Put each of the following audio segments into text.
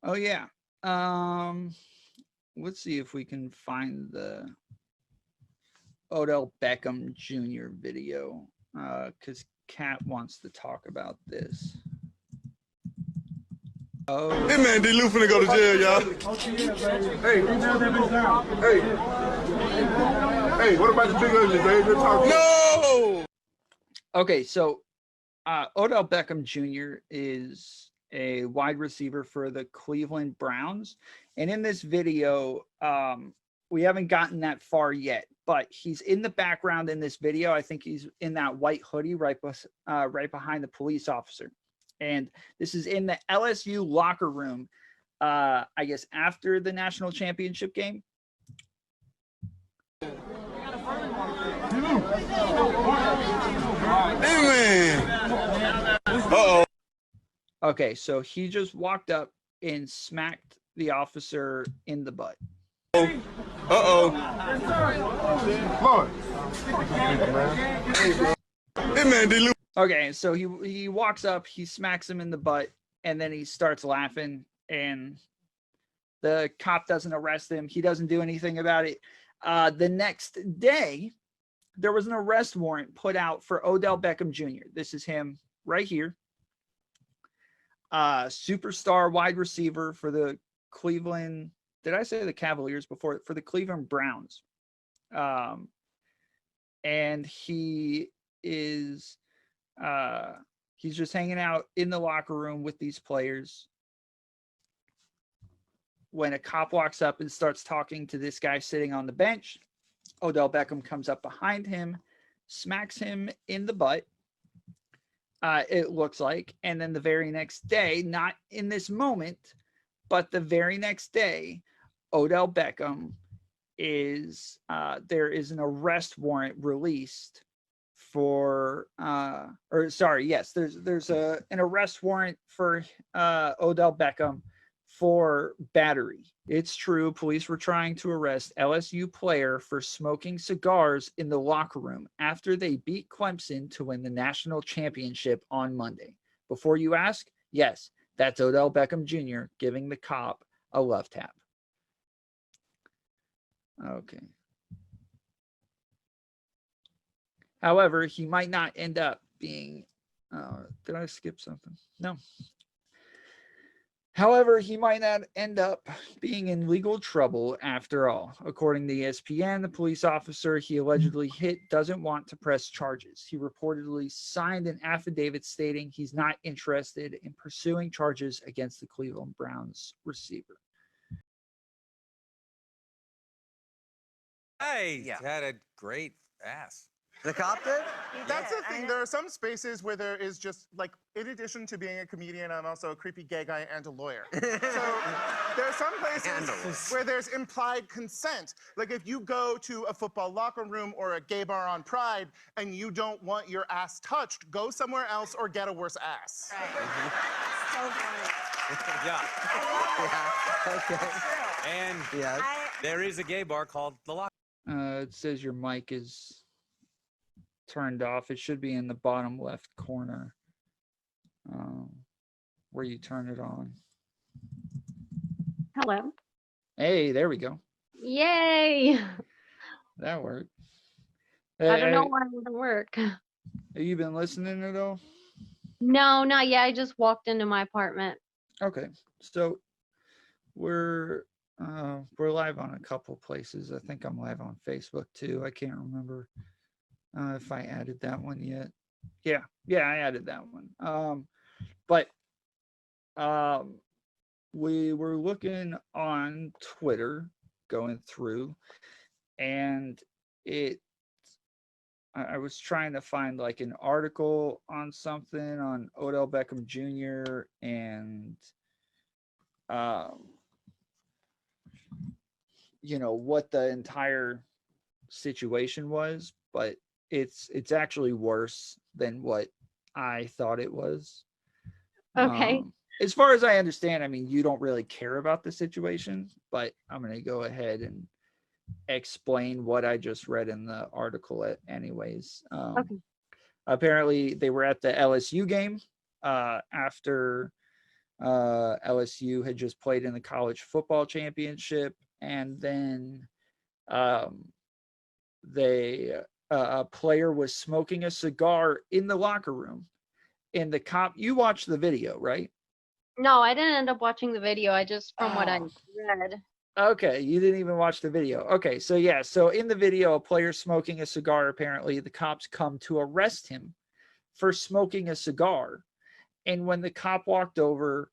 Oh yeah. Let's see if we can find the Odell Beckham Jr. video, because Kat wants to talk about this. Oh, Hey man, D. Lou finna go to jail, y'all. Hey, hey, what about the big ugly, babe? No! okay, so Odell Beckham Jr. is a wide receiver for the Cleveland Browns. And in this video, we haven't gotten that far yet, but he's in the background in this video. I think he's in that white hoodie right behind the police officer. And this is in the LSU locker room, I guess, after the national championship game. Amen. Uh-oh. Okay, so he just walked up and smacked the officer in the butt. Uh-oh. Hey man, D. Lou. Okay, so he walks up, he smacks him in the butt, and then he starts laughing, and the cop doesn't arrest him. He doesn't do anything about it. The next day, there was an arrest warrant put out for Odell Beckham Jr. This is him right here. Superstar wide receiver for the Cleveland. Did I say the Cavaliers before? For the Cleveland Browns. And he is he's just hanging out in the locker room with these players when a cop walks up and starts talking to this guy sitting on the bench. Odell Beckham comes up behind him, smacks him in the butt, it looks like. And then the very next day, not in this moment, but the very next day, Odell Beckham is, there is an arrest warrant released for, there's an arrest warrant for Odell Beckham for battery. It's true, police were trying to arrest LSU player for smoking cigars in the locker room after they beat Clemson to win the national championship on Monday. Before you ask, yes, that's Odell Beckham Jr. giving the cop a love tap. Okay. However, he might not end up being, did I skip something? No. However, he might not end up being in legal trouble after all. According to ESPN, the police officer he allegedly hit doesn't want to press charges. He reportedly signed an affidavit stating he's not interested in pursuing charges against the Cleveland Browns receiver. Hey, had a great ass. The cop did? That's the thing. There are some spaces where there is just, like, in addition to being a comedian, I'm also a creepy gay guy and a lawyer. So there are some places where there's implied consent. Like, if you go to a football locker room or a gay bar on Pride and you don't want your ass touched, go somewhere else or get a worse ass. Right. So funny. Yeah. Okay. And there is a gay bar called The Lock. It says your mic is turned off. It should be in the bottom left corner where you turn it on. Hello. Hey, there we go. Yay. That worked. I don't know why it wouldn't work. Have you been listening at all? No, not yet. I just walked into my apartment. Okay. So we're live on a couple places. I think I'm live on Facebook too. I can't remember if I added that one yet. Yeah, I added that one. But we were looking on Twitter, going through, and I was trying to find like an article on something on Odell Beckham Jr. and what the entire situation was, but it's actually worse than what I thought it was. Okay. As far as I understand, I mean, you don't really care about the situation, but I'm going to go ahead and explain what I just read in the article anyways. Apparently they were at the LSU game after LSU had just played in the college football championship, and then a player was smoking a cigar in the locker room, and the cop. You watched the video, right? No, I didn't end up watching the video. I just, from what I Oh. read. Okay, you didn't even watch the video. Okay, so yeah, so in the video, a player smoking a cigar, apparently the cops come to arrest him for smoking a cigar. And when the cop walked over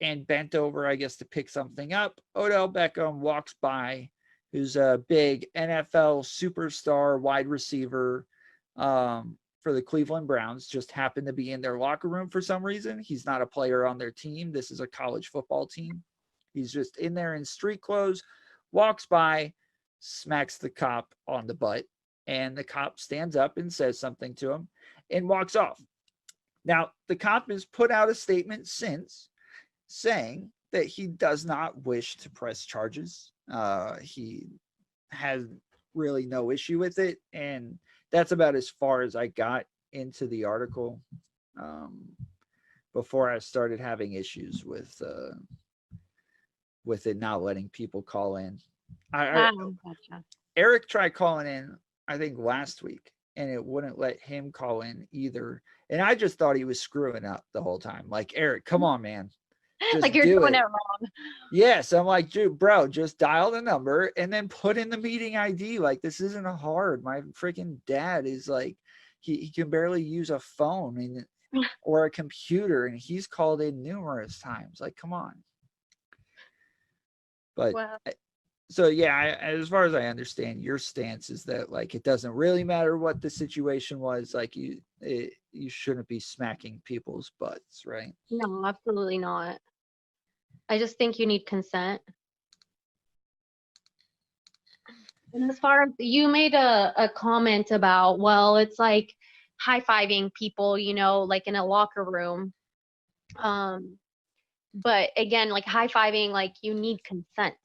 and bent over, I guess, to pick something up, Odell Beckham walks by, who's a big NFL superstar wide receiver for the Cleveland Browns, just happened to be in their locker room for some reason. He's not a player on their team. This is a college football team. He's just in there in street clothes, walks by, smacks the cop on the butt, and the cop stands up and says something to him and walks off. Now, the cop has put out a statement since saying that he does not wish to press charges. He has really no issue with it. And that's about as far as I got into the article before I started having issues with it not letting people call in. Gotcha. Eric tried calling in, I think, last week, and it wouldn't let him call in either. And I just thought he was screwing up the whole time. Like, Eric, come on, man. Just like you're do doing it. it wrong. Yes. I'm like, dude, bro, just dial the number and then put in the meeting ID. Like, this isn't hard. My freaking dad is like, he can barely use a phone or a computer, and he's called in numerous times. Like, come on. But Well, so yeah, as far as I understand, your stance is that like it doesn't really matter what the situation was. Like you shouldn't be smacking people's butts, right? no, absolutely not. I just think you need consent. And as far as you made a comment about, well, it's like high-fiving people, like in a locker room. But again, like high-fiving, like you need consent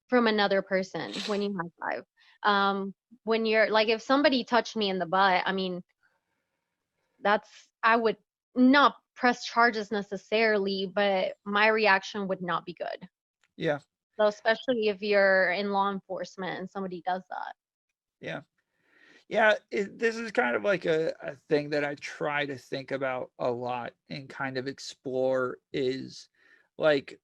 from another person when you high five. When you're like, if somebody touched me in the butt, I mean, I would not press charges necessarily, but my reaction would not be good. Yeah. So especially if you're in law enforcement and somebody does that. Yeah. Yeah. This is kind of like a thing that I try to think about a lot and kind of explore is like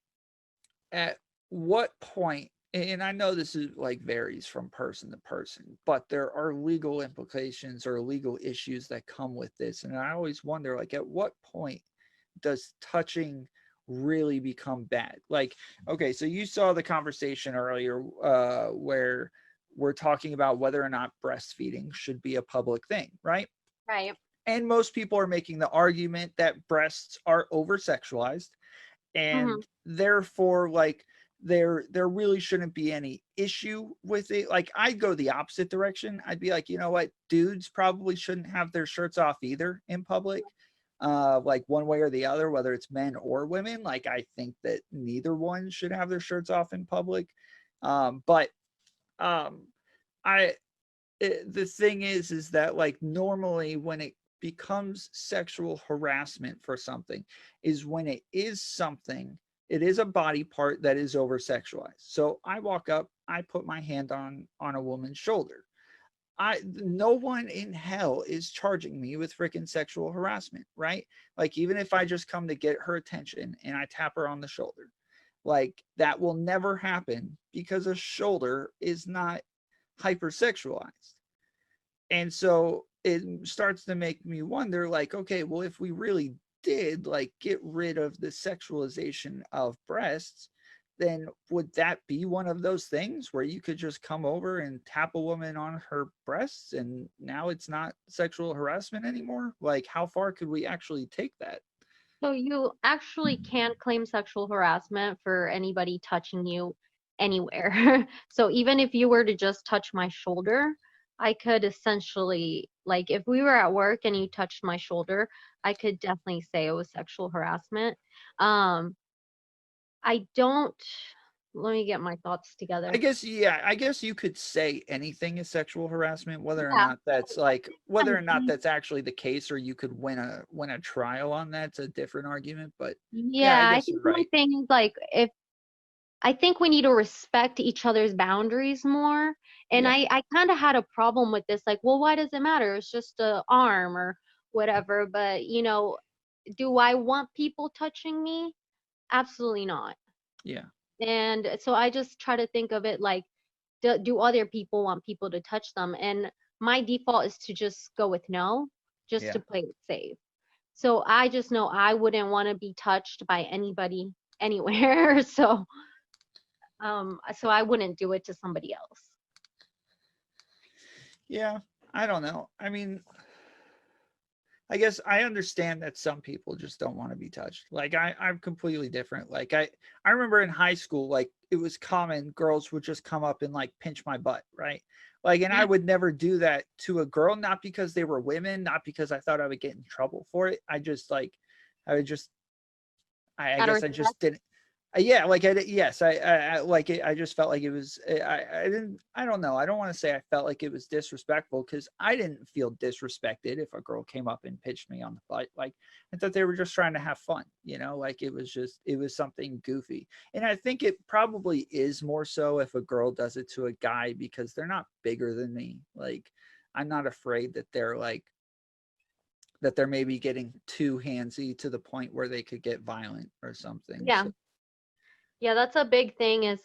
at what point, and I know this is like varies from person to person, but there are legal implications or legal issues that come with this. And I always wonder, like, at what point does touching really become bad? Like, okay, so you saw the conversation earlier where we're talking about whether or not breastfeeding should be a public thing, right? Right. And most people are making the argument that breasts are over sexualized, and therefore like there really shouldn't be any issue with it. Like I'd go the opposite direction. I'd be like, you know what, dudes probably shouldn't have their shirts off either in public, like one way or the other, whether it's men or women. Like I think that neither one should have their shirts off in public. But I the thing is that like normally when it becomes sexual harassment for something is when it is a body part that is over sexualized. So I walk up, I put my hand on a woman's shoulder. No one in hell is charging me with freaking sexual harassment, right? Like even if I just come to get her attention and I tap her on the shoulder, like that will never happen because a shoulder is not hypersexualized. And so it starts to make me wonder, like, okay, well, if we really did like get rid of the sexualization of breasts, then would that be one of those things where you could just come over and tap a woman on her breasts and now it's not sexual harassment anymore? Like, how far could we actually take that? So you actually can't claim sexual harassment for anybody touching you anywhere. So even if you were to just touch my shoulder, I could essentially, like if we were at work and you touched my shoulder, I could definitely say it was sexual harassment. I don't let me get my thoughts together. I guess, yeah, I guess you could say anything is sexual harassment, whether or Yeah. not that's like, whether or not that's actually the case, or you could win a trial on that's a different argument. But yeah, I Yeah, I guess think you're my right. thing is like, if I think we need to respect each other's boundaries more. And Yeah. I kind of had a problem with this, like, well, why does it matter? It's just a arm or whatever. But do I want people touching me? Absolutely not. Yeah. And so I just try to think of it like, do other people want people to touch them? And my default is to just go with no, just Yeah. to play it safe. So I just know I wouldn't want to be touched by anybody anywhere. So I wouldn't do it to somebody else. Yeah. I don't know. I mean, I guess I understand that some people just don't want to be touched. Like I'm completely different. Like I remember in high school, like it was common girls would just come up and like pinch my butt, right? Like, and I Yeah, would never do that to a girl, not because they were women, not because I thought I would get in trouble for it. I would just, I out of guess I respect. just didn't. Yeah, like yes, I like it. I just felt like it was. I didn't. I don't know. I don't want to say I felt like it was disrespectful, because I didn't feel disrespected if a girl came up and pitched me on the butt. Like, I thought they were just trying to have fun. Like it was something goofy. And I think it probably is more so if a girl does it to a guy, because they're not bigger than me. Like, I'm not afraid that they're maybe getting too handsy to the point where they could get violent or something. Yeah, So yeah, that's a big thing is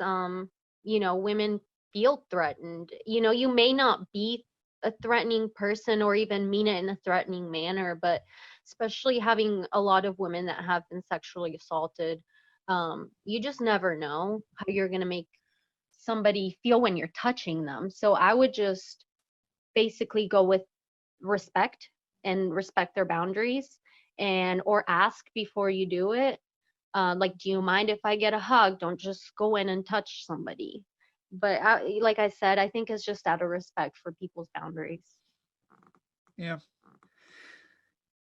women feel threatened. You may not be a threatening person or even mean it in a threatening manner, but especially having a lot of women that have been sexually assaulted, you just never know how you're gonna make somebody feel when you're touching them. So I would just basically go with respect and respect their boundaries, and or ask before you do it. Like, do you mind if I get a hug? Don't just go in and touch somebody. But like I said, I think it's just out of respect for people's boundaries. yeah.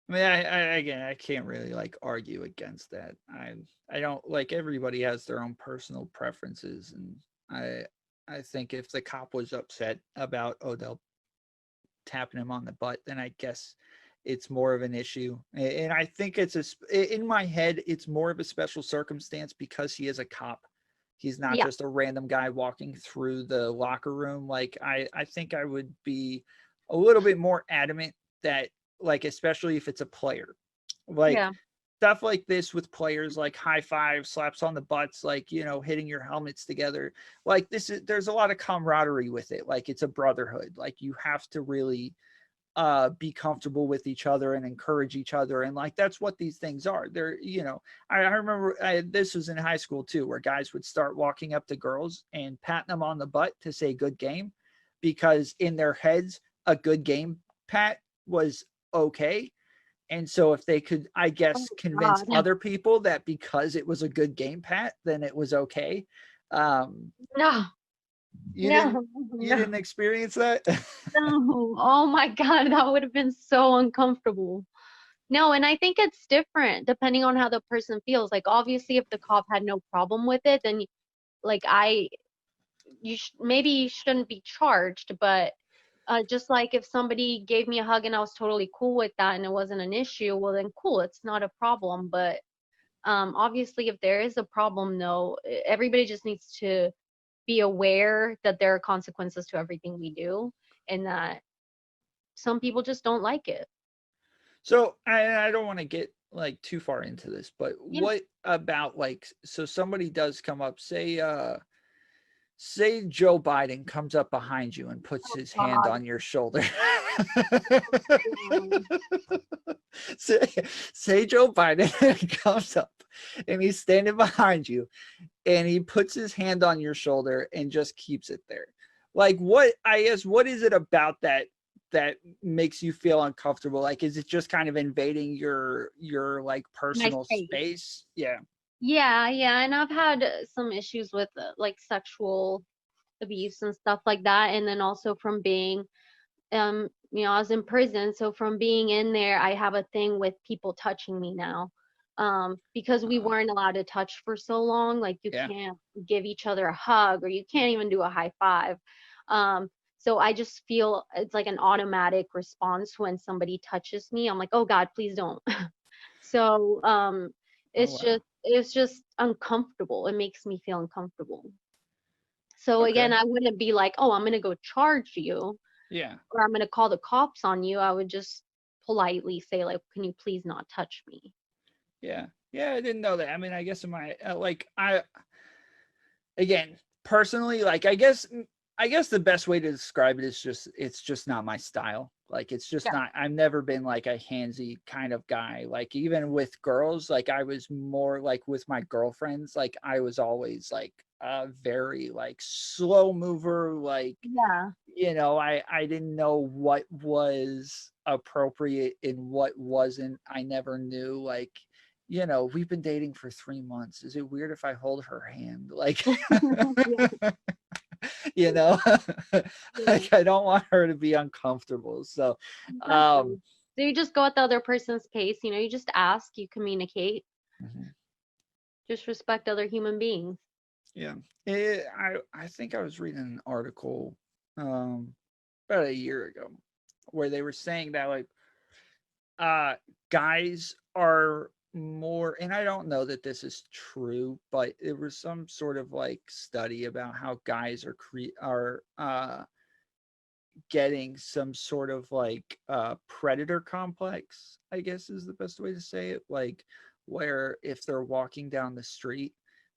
I mean, again, I can't really like argue against that. I don't, like, everybody has their own personal preferences, and I I think if the cop was upset about Odell tapping him on the butt, then I guess it's more of an issue. And I think in my head, it's more of a special circumstance because he is a cop. He's not Yeah. just a random guy walking through the locker room. Like, I think I would be a little bit more adamant that, like, especially if it's a player, like Yeah. stuff like this with players, like high five, slaps on the butts, like, hitting your helmets together. Like, there's a lot of camaraderie with it. Like, it's a brotherhood. Like, you have to really be comfortable with each other and encourage each other, and like that's what these things are. I remember this was in high school too, where guys would start walking up to girls and patting them on the butt to say good game, because in their heads a good game pat was okay. And so if they could, I Oh guess, convince God. other people that because it was a good game pat, then it was okay. um No. you didn't No. you No. didn't experience that? No. Oh my God, that would have been so uncomfortable. No, and I think it's different depending on how the person feels. Like, obviously, if the cop had no problem with it, then like maybe you shouldn't be charged. But just like if somebody gave me a hug and I was totally cool with that and it wasn't an issue, well then cool, it's not a problem. But obviously, if there is a problem, though, everybody just needs to be aware that there are consequences to everything we do, and that some people just don't like it. So I don't want to get like too far into this, but Yeah. what about, like, so somebody does come up, say Joe Biden comes up behind you and puts his hand God. on your shoulder. Mm. say, say Joe Biden comes up and he's standing behind you and he puts his hand on your shoulder and just keeps it there. Like, what is it about that makes you feel uncomfortable? Like, is it just kind of invading your like My personal space. space? Yeah. Yeah, yeah, and I've had some issues with like sexual abuse and stuff like that, and then also from being I was in prison, so from being in there, I have a thing with people touching me now. because we Uh, weren't allowed to touch for so long. Like you yeah. can't give each other a hug, or you can't even do a high five. So I just feel it's like an automatic response when somebody touches me. I'm like, oh God, please don't. So Oh wow. it's just uncomfortable. It makes me feel uncomfortable. So again, Okay. I wouldn't be like, oh, I'm gonna go charge you, Yeah. or I'm gonna call the cops on you. I would just politely say like, can you please not touch me? Yeah. Yeah. I didn't know that. I mean, I guess in my like I again personally like I guess the best way to describe it is just it's just not my style. Like it's just Yeah. not. I've never been like a handsy kind of guy. Like even with girls, like I was more like with my girlfriends. Like I was always like a very like slow mover. Like Yeah. I didn't know what was appropriate and what wasn't. I never knew like we've been dating for 3 months. Is it weird if I hold her hand? Like, Yeah. you know, Yeah. like I don't want her to be uncomfortable. So, Exactly. um, So you just go at the other person's pace, you just ask, you communicate, mhm, just respect other human beings. yeah, I think I was reading an article, um, about a year ago where they were saying that like uh guys are more, and I don't know that this is true, but it was some sort of like study about how guys are getting some sort of like predator complex, I guess is the best way to say it, like where if they're walking down the street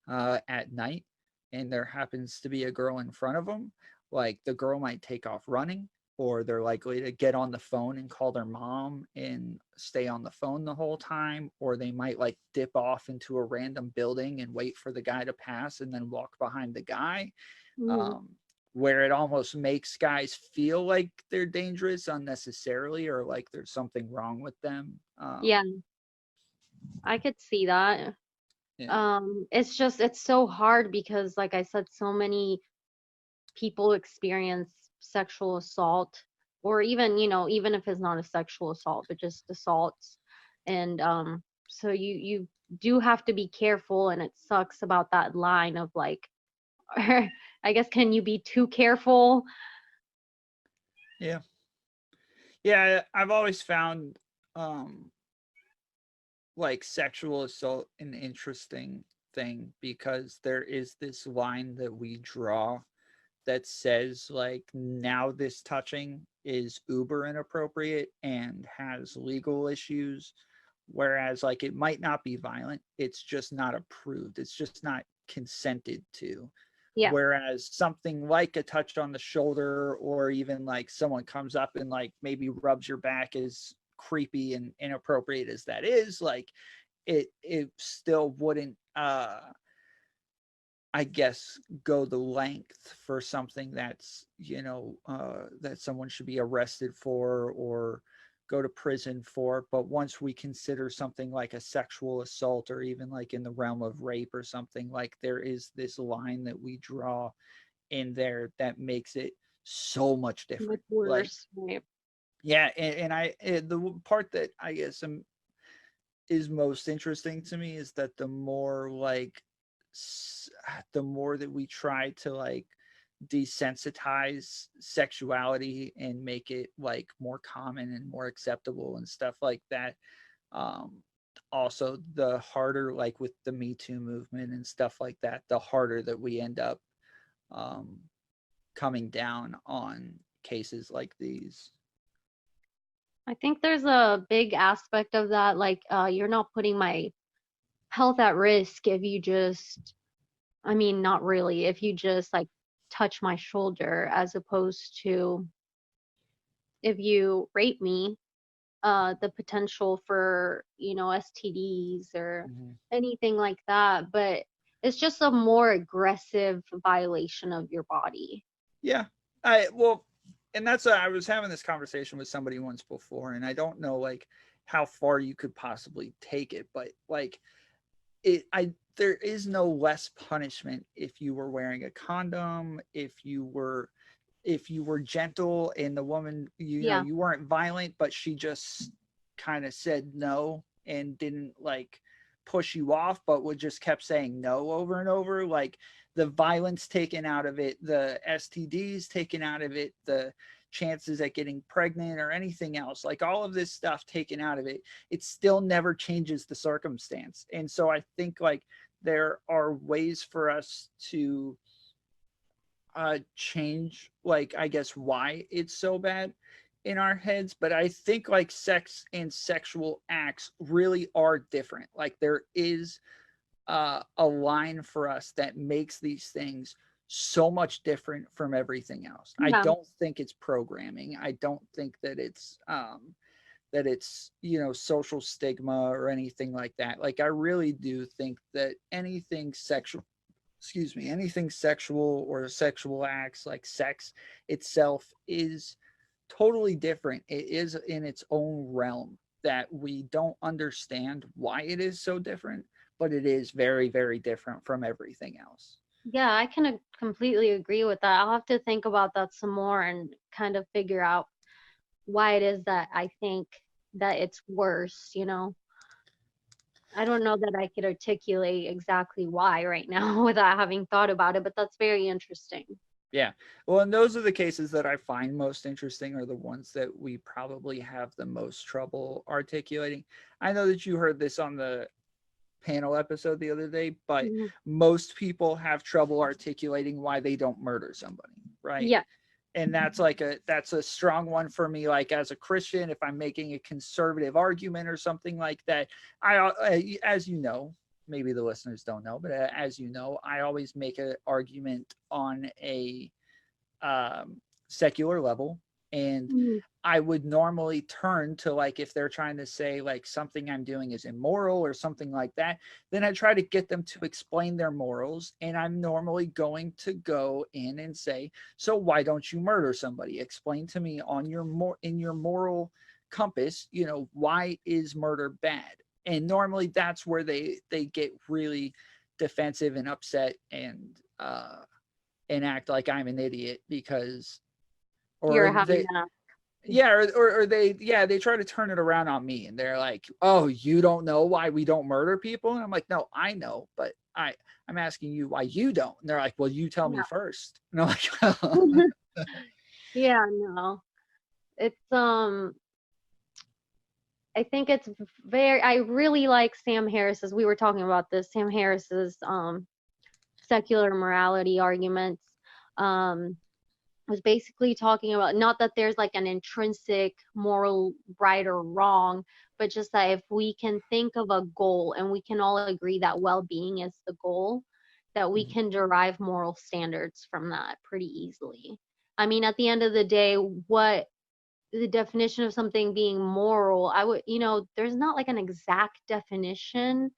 at night and there happens to be a girl in front of them, like the girl might take off running, or they're likely to get on the phone and call their mom and stay on the phone the whole time, or they might like dip off into a random building and wait for the guy to pass and then walk behind the guy, Mhm. um, where it almost makes guys feel like they're dangerous unnecessarily, or like there's something wrong with them. Yeah, I could see that. Yeah. It's so hard because, like I said, so many people experience sexual assault, or even if it's not a sexual assault, but just assaults. And so you do have to be careful, and it sucks about that line of like, I guess, can you be too careful? Yeah. Yeah. I've always found um, like sexual assault an interesting thing because there is this line that we draw that says like now this touching is uber inappropriate and has legal issues, whereas like it might not be violent, it's just not approved, it's just not consented to, Yeah. whereas something like a touch on the shoulder or even like someone comes up and like maybe rubs your back, as creepy and inappropriate as that is, like it still wouldn't I guess go the length for something that's that someone should be arrested for or go to prison for. But once we consider something like a sexual assault or even like in the realm of rape or something, like there is this line that we draw in there that makes it so much Much different. Like worse, right? yeah, the part that I guess is most interesting to me is that the more like the more that we try to like desensitize sexuality and make it like more common and more acceptable and stuff like that, um also the harder, like with the Me Too movement and stuff like that, the harder that we end up um coming down on cases like these. I think there's a big aspect of that, like you're not putting my health at risk if you just, I mean, not really, if you just like touch my shoulder, as opposed to if you rape me, the potential for, STDs or Mhm. anything like that. But it's just a more aggressive violation of your body. Yeah. I well, and that's I was having this conversation with somebody once before, and I don't know like how far you could possibly take it, but like there is no less punishment if you were wearing a condom, if you were gentle and the woman, Yeah. you weren't violent, but she just kind of said no and didn't like push you off, but would just kept saying no over and over. Like the violence taken out of it, the STDs taken out of it, the chances at getting pregnant or anything else, like all of this stuff taken out of it, it still never changes the circumstance. And so I think like there are ways for us to change, like, I guess, why it's so bad in our heads. But I think like sex and sexual acts really are different. Like there is a line for us that makes these things so much different from everything else. I Yeah. don't think it's programming. I don't think that it's you know, social stigma or anything like that. Like I really do think that anything sexual, excuse me, anything sexual or sexual acts, like sex itself, is totally different. It is in its own realm that we don't understand why it is so different, but it is very, very different from everything else. Yeah, I can completely agree with that. I'll have to think about that some more and kind of figure out why it is that I think that it's worse, you know. I don't know that I could articulate exactly why right now without having thought about it, but that's very interesting. Yeah. Well, and those are the cases that I find most interesting, are the ones that we probably have the most trouble articulating. I know that you heard this on the panel episode the other day, but Mhm. most people have trouble articulating why they don't murder somebody, right? Yeah. And that's a strong one for me. Like as a Christian, if I'm making a conservative argument or something like that, as you know, maybe the listeners don't know, but as you know, I always make an argument on a secular level. And Mhm. I would normally turn to, like, if they're trying to say like something I'm doing is immoral or something like that, then I try to get them to explain their morals. And I'm normally going to go in and say, so why don't you murder somebody? Explain to me on your in your moral compass, you know, why is murder bad? And normally that's where they get really defensive and upset and act like I'm an idiot because, or You're having they, that. yeah, or they, yeah, they try to turn it around on me, and they're like, oh, you don't know why we don't murder people? And I'm like, no, I know, but I'm asking you why you don't. And they're like, well, you tell me first. And I'm like, Yeah, no. It's I think it's very, I really like Sam Harris's, we were talking about this, Sam Harris's secular morality arguments. Um was basically talking about not that there's like an intrinsic moral right or wrong, but just that if we can think of a goal and we can all agree that well-being is the goal, that we can derive moral standards from that pretty easily. I mean, at the end of the day, what the definition of something being moral, I would, you know, there's not like an exact definition.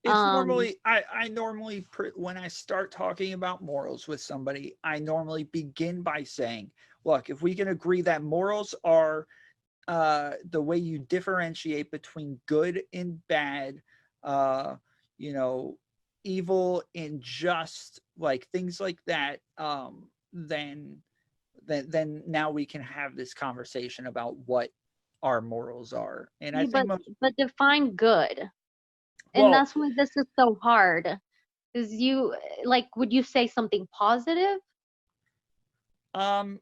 it's Um, normally I normally when I start talking about morals with somebody, I normally begin by saying, look, if we can agree that morals are the way you differentiate between good and bad, uh, you know, evil and just, like things like that, then now we can have this conversation about what our morals are. And I yeah, think most, but define good. And well, that's why this is so hard. Is you like, would you say something positive?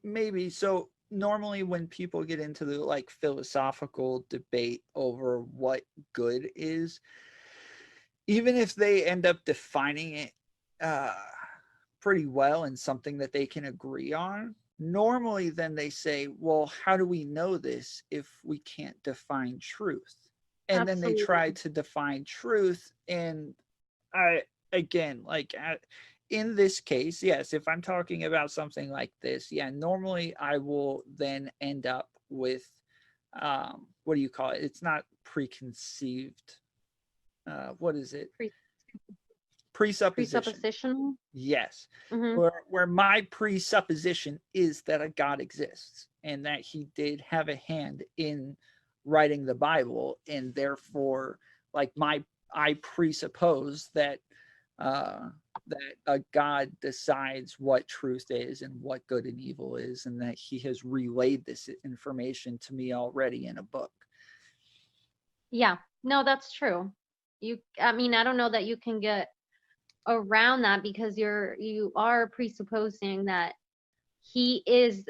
maybe. So normally when people get into the like philosophical debate over what good is, even if they end up defining it uh, pretty well and something that they can agree on, normally then they say, well, how do we know this if we can't define truth? And then they try Absolutely. to define truth. And I, again, like in this case, yes, if I'm talking about something like this, yeah, normally I will then end up with, what do you call it? It's not preconceived. What is it? Pre- Presupposition. presuppositional. Yes. Hmm. Where my presupposition is that a God exists and that he did have a hand in writing the Bible, and therefore, like I presuppose that that a God decides what truth is and what good and evil is, and that he has relayed this information to me already in a book. Yeah, no, that's true. I mean, I don't know that you can get around that because you are presupposing that he is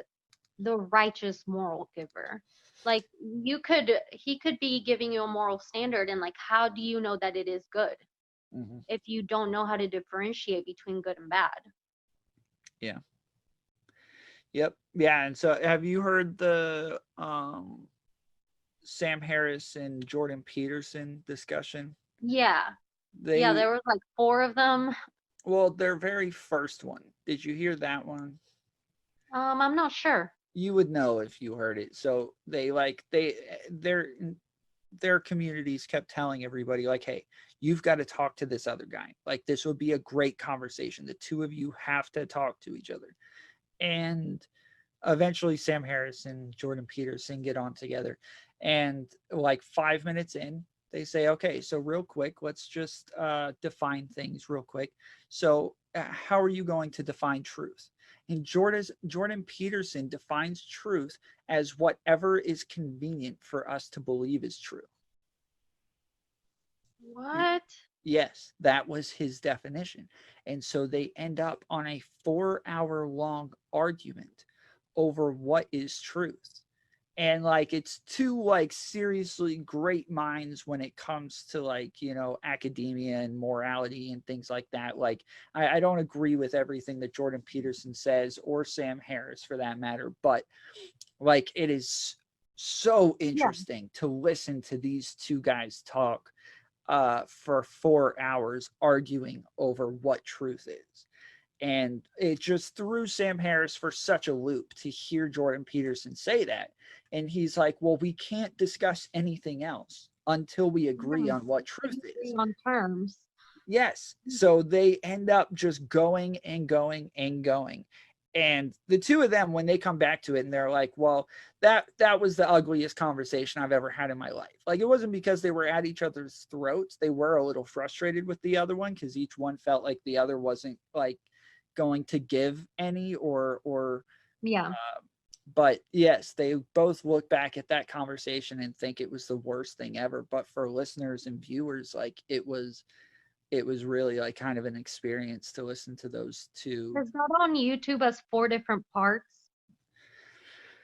the righteous moral giver. Like he could be giving you a moral standard, and like, how do you know that it is good if you don't know how to differentiate between good and bad? Yeah. Yep. Yeah. And so have you heard the Sam Harris and Jordan Peterson discussion? Yeah. Yeah, They there was like 4 of them. well, their very first one. Did you hear that one? I'm not sure. You would know if you heard it. So their communities kept telling everybody like, hey, you've got to talk to this other guy. Like this would be a great conversation. The two of you have to talk to each other. And eventually Sam Harris and Jordan Peterson get on together. And like 5 minutes in, they say, okay, so real quick, let's just define things real quick. So how are you going to define truth? And Jordan Peterson defines truth as whatever is convenient for us to believe is true. What? Yes, that was his definition. And so they end up on a 4-hour long argument over what is truth. And like it's two like seriously great minds when it comes to like, you know, academia and morality and things like that. Like I don't agree with everything that Jordan Peterson says or Sam Harris for that matter, but like it is so interesting to listen to these two guys talk for 4 hours arguing over what truth is. And it just threw Sam Harris for such a loop to hear Jordan Peterson say that. And he's like, well, we can't discuss anything else until we agree on what truth is. On terms. Yes. So they end up just going and going and going. And the two of them, when they come back to it and they're like, well, that was the ugliest conversation I've ever had in my life. Like it wasn't because they were at each other's throats. They were a little frustrated with the other one because each one felt like the other wasn't like going to give any or Yeah. but yes, they both look back at that conversation and think it was the worst thing ever. But for listeners and viewers, like it was really like kind of an experience to listen to those two. Is that on YouTube as 4 different parts?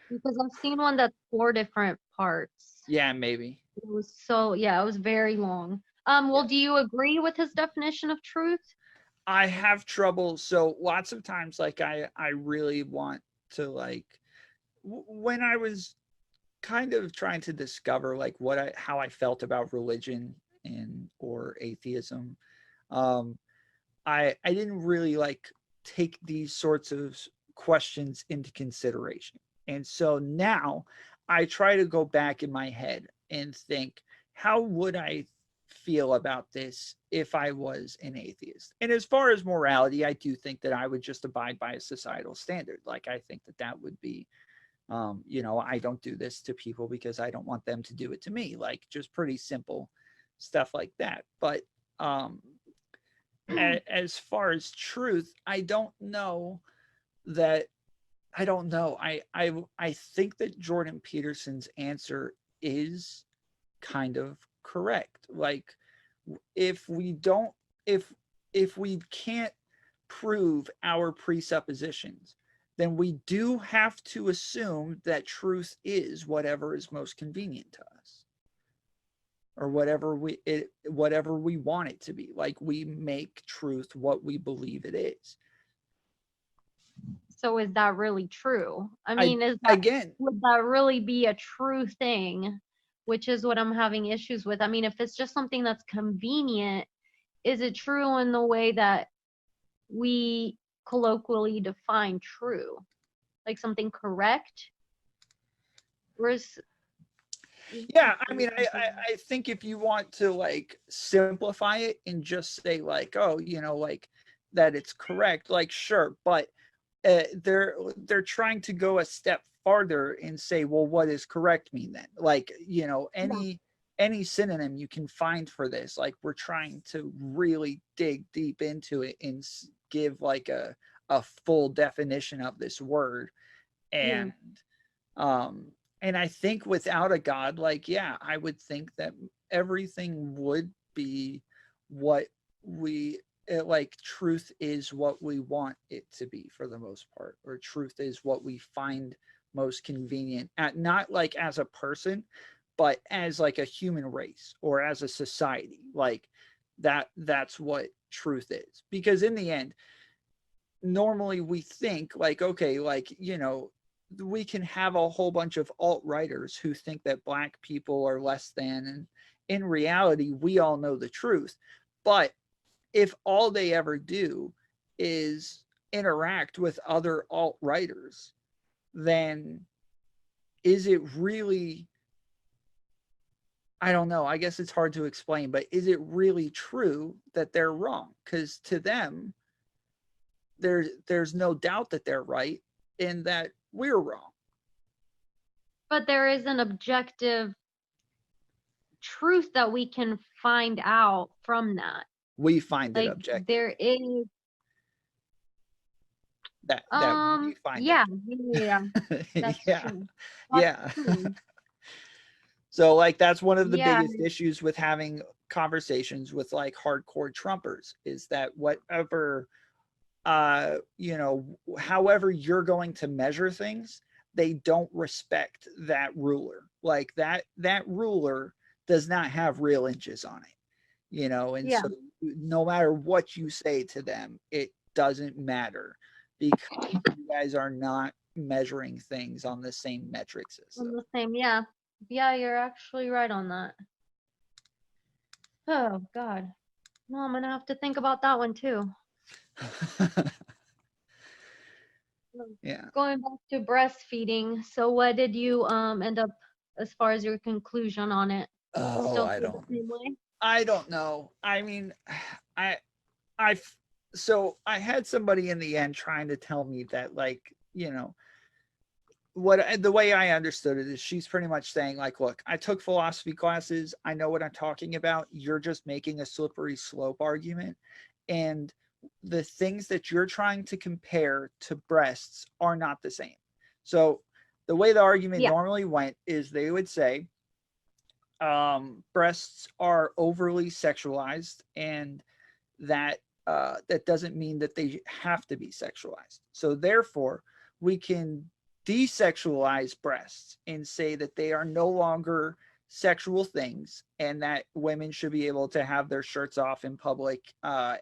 Because I've seen one that's 4 different parts. Yeah, maybe. It was very long. Well, do you agree with his definition of truth? I have trouble. So lots of times, like I really want to like when I was kind of trying to discover like how I felt about religion and or atheism. I didn't really like take these sorts of questions into consideration. And so now I try to go back in my head and think, how would I feel about this if I was an atheist? And as far as morality, I do think that I would just abide by a societal standard. Like I think that would be, you know, I don't do this to people because I don't want them to do it to me. Like just pretty simple stuff like that. But as far as truth, I don't know that I don't know. I think that Jordan Peterson's answer is kind of correct. Like if we don't if we can't prove our presuppositions, then we do have to assume that truth is whatever is most convenient to us or whatever we want it to be. Like we make truth what we believe it is. So is that really true? I mean, would that really be a true thing? Which is what I'm having issues with. I mean, if it's just something that's convenient, is it true in the way that we colloquially define true? Like something correct? Yeah, I mean, I think if you want to like simplify it and just say like, oh, you know, like that it's correct, like sure, but they're trying to go a step farther and say, well, what does correct mean then? Like, you know, any synonym you can find for this. Like we're trying to really dig deep into it and give like a full definition of this word. And and I think without a God, like, yeah, I would think that everything would be what like truth is what we want it to be for the most part, or truth is what we find most convenient, at not like as a person, but as like a human race or as a society. Like that's what truth is. Because in the end, normally we think like, okay, like, we can have a whole bunch of alt-righters who think that black people are less than, and in reality we all know the truth. But if all they ever do is interact with other alt-righters, then is it really, I don't know, I guess it's hard to explain, but is it really true that they're wrong? Because to them, there's no doubt that they're right and that we're wrong. But there is an objective truth that we can find out from that. We find it Like objective. there is That we find yeah, it. yeah, that's Yeah. true. Yeah. True. So like that's one of the Yeah. biggest issues with having conversations with like hardcore Trumpers, is that whatever however you're going to measure things, they don't respect that ruler. Like that ruler does not have real inches on it, and Yeah. so no matter what you say to them, it doesn't matter, because you guys are not measuring things on the same metric system. On the same, yeah. Yeah, you're actually right on that. Oh God. Well, I'm gonna have to think about that one too. Yeah. Going back to breastfeeding, so what did you end up as far as your conclusion on it? Oh, Still I feel don't the same way? I don't know. I mean, I so I had somebody in the end trying to tell me that, like, what the way I understood it is she's pretty much saying like, look, I took philosophy classes, I know what I'm talking about. You're just making a slippery slope argument, and the things that you're trying to compare to breasts are not the same. So the way the argument Yeah. normally went is they would say breasts are overly sexualized, and that that doesn't mean that they have to be sexualized. So therefore, we can desexualize breasts and say that they are no longer sexual things, and that women should be able to have their shirts off in public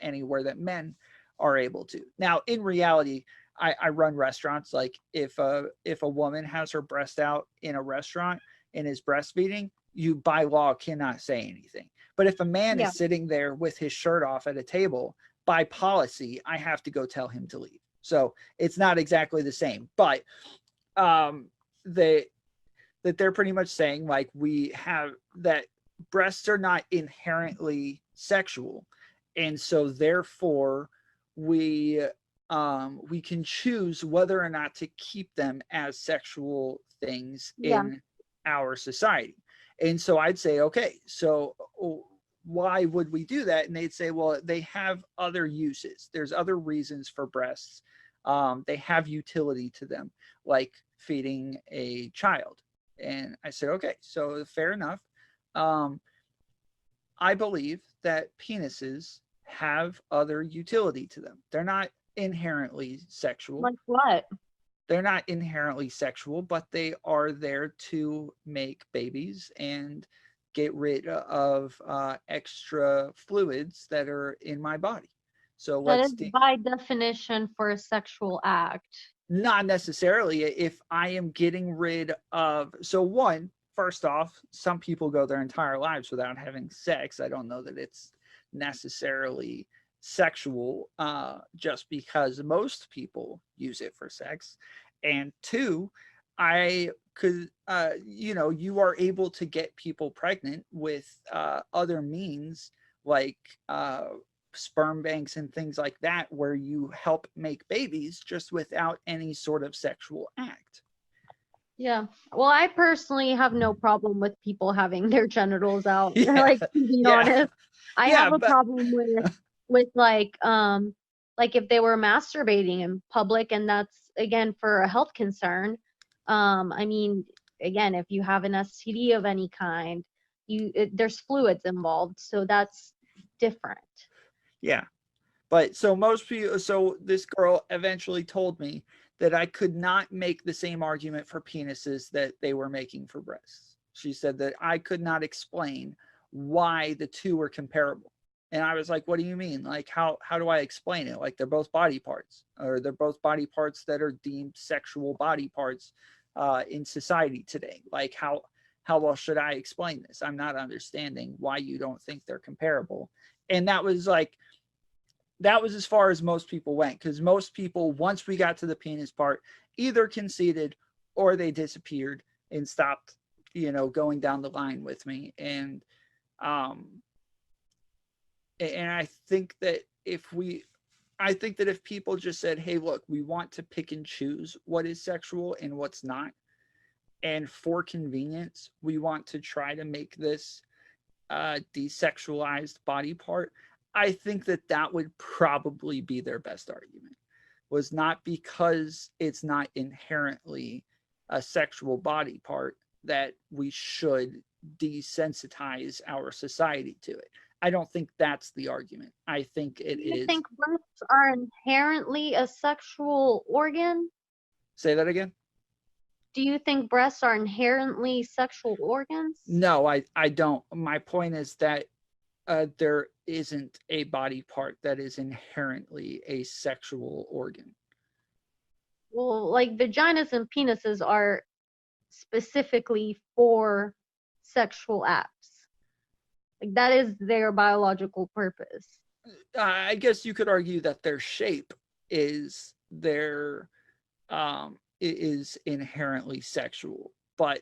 anywhere that men are able to. Now, in reality, I run restaurants. Like if a woman has her breast out in a restaurant and is breastfeeding, you by law cannot say anything. But if a man Yeah. is sitting there with his shirt off at a table, by policy, I have to go tell him to leave. So it's not exactly the same, but that they're pretty much saying like, we have that breasts are not inherently sexual, and so therefore we can choose whether or not to keep them as sexual things Yeah. in our society. And so I'd say, okay, so why would we do that? And they'd say, well, they have other uses. There's other reasons for breasts. They have utility to them, like feeding a child. And I said, okay, so fair enough. I believe that penises have other utility to them. They're not inherently sexual. Like what? They're not inherently sexual, but they are there to make babies and get rid of extra fluids that are in my body. So That let's is by definition for a sexual act. not necessarily. If I am getting rid of, so one, first off, some people go their entire lives without having sex. I don't know that it's necessarily sexual, just because most people use it for sex. And two, I could, you are able to get people pregnant with other means, like sperm banks and things like that, where you help make babies just without any sort of sexual act. Yeah. Well, I personally have no problem with people having their genitals out. Yeah. Like, to be Yeah. honest, I Yeah, have a but- problem with like if they were masturbating in public, and that's again for a health concern. I mean, again, if you have an STD of any kind, there's fluids involved, so that's different. Yeah. But so most people, so this girl eventually told me that I could not make the same argument for penises that they were making for breasts. She said that I could not explain why the two were comparable. And I was like, what do you mean? Like, how do I explain it? Like, they're both body parts, or they're both body parts that are deemed sexual body parts in society today. Like, how else should I explain this? I'm not understanding why you don't think they're comparable. And that was as far as most people went, because most people, once we got to the penis part, either conceded or they disappeared and stopped, going down the line with me. And I think that if people just said, hey, look, we want to pick and choose what is sexual and what's not, and for convenience, we want to try to make this desexualized body part, I think that would probably be their best argument, was not because it's not inherently a sexual body part that we should desensitize our society to it. I don't think that's the argument. I think it is. You think breasts are inherently a sexual organ? Say that again? Do you think breasts are inherently sexual organs? No, I don't. My point is that there isn't a body part that is inherently a sexual organ. Well, like vaginas and penises are specifically for sexual acts. Like that is their biological purpose. I guess you could argue that their shape is is inherently sexual, but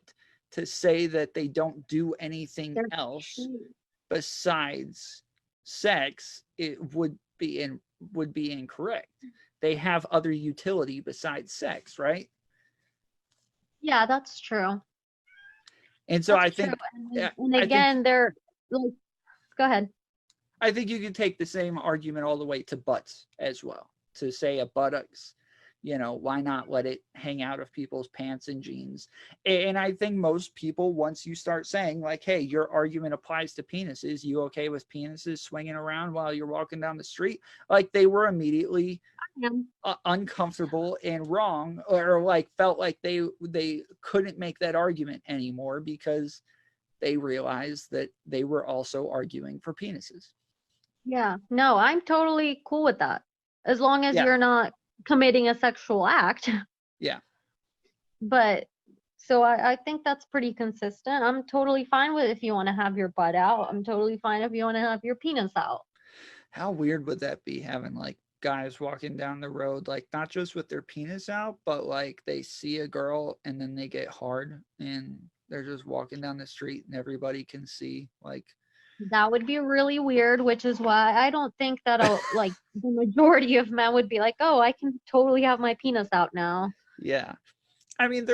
to say that they don't do anything else besides sex, it would be incorrect. They have other utility besides sex, right? Yeah, that's true. And so that's I think, and again, they're like, go ahead. I think you could take the same argument all the way to butts as well. To say a buttocks, why not let it hang out of people's pants and jeans? And I think most people, once you start saying like, hey, your argument applies to penises, you okay with penises swinging around while you're walking down the street? Like they were immediately uncomfortable and wrong, or like felt like they couldn't make that argument anymore because they realized that they were also arguing for penises. Yeah, no, I'm totally cool with that. As long as you're not committing a sexual act. Yeah. But so I think that's pretty consistent. I'm totally fine with if you want to have your butt out. I'm totally fine if you want to have your penis out. How weird would that be, having like guys walking down the road, like not just with their penis out, but like they see a girl and then they get hard and they're just walking down the street and everybody can see, like, that would be really weird, which is why I don't think that like the majority of men would be like, oh, I can totally have my penis out now. Yeah. I mean,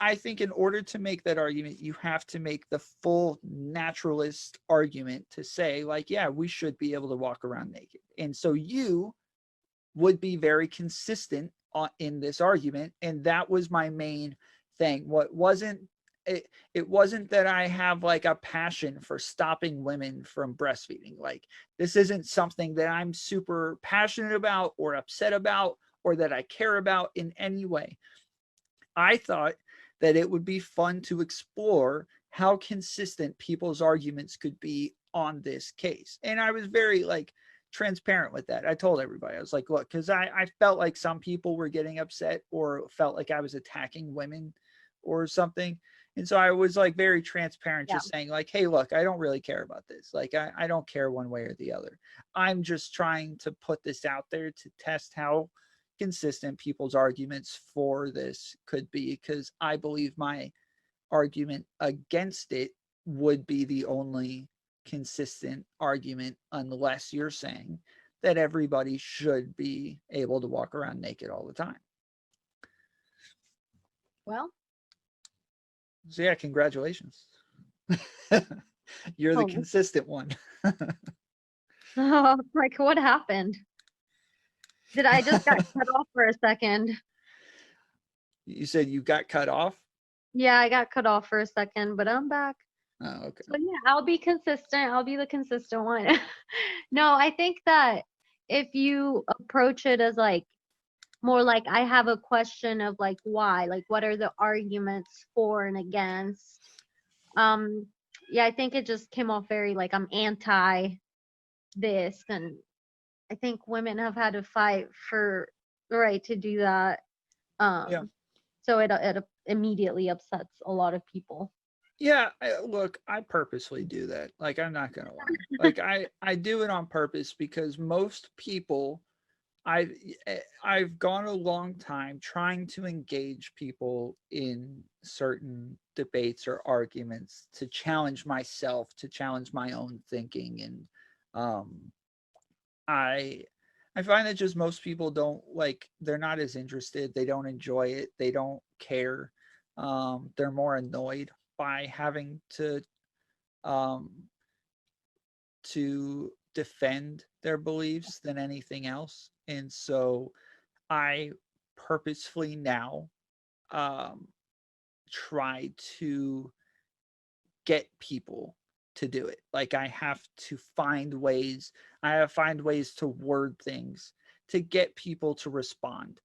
I think in order to make that argument, you have to make the full naturalist argument to say like, yeah, we should be able to walk around naked. And so you would be very consistent in this argument. And that was my main thing. It wasn't that I have like a passion for stopping women from breastfeeding. Like this isn't something that I'm super passionate about or upset about or that I care about in any way. I thought that it would be fun to explore how consistent people's arguments could be on this case. And I was very like transparent with that. I told everybody, I was like, look, because I felt like some people were getting upset or felt like I was attacking women or something. And so I was like very transparent, just saying like, hey, look, I don't really care about this. Like, I don't care one way or the other. I'm just trying to put this out there to test how consistent people's arguments for this could be, because I believe my argument against it would be the only consistent argument, unless you're saying that everybody should be able to walk around naked all the time. Well, so yeah, congratulations. You're the consistent one. Like what happened? Did I just got cut off for a second? You said you got cut off? Yeah, I got cut off for a second, but I'm back. Oh, okay. So yeah, I'll be consistent. I'll be the consistent one. No, I think that if you approach it as like more like I have a question of like why, like what are the arguments for and against? Um, yeah, I think it just came off very like I'm anti this, and I think women have had to fight for the right to do that. Yeah. So it immediately upsets a lot of people. Yeah, look, I purposely do that. Like, I'm not gonna lie. Like, I do it on purpose because most people, I've I've gone a long time trying to engage people in certain debates or arguments to challenge myself, to challenge my own thinking, and um, I I find that just most people don't like. They're not as interested. They don't enjoy it. They don't care. They're more annoyed by having um, to defend their beliefs than anything else. And so I purposefully now um, try to get people to do it. Like I have to find ways, I have to find ways to word things to get people to respond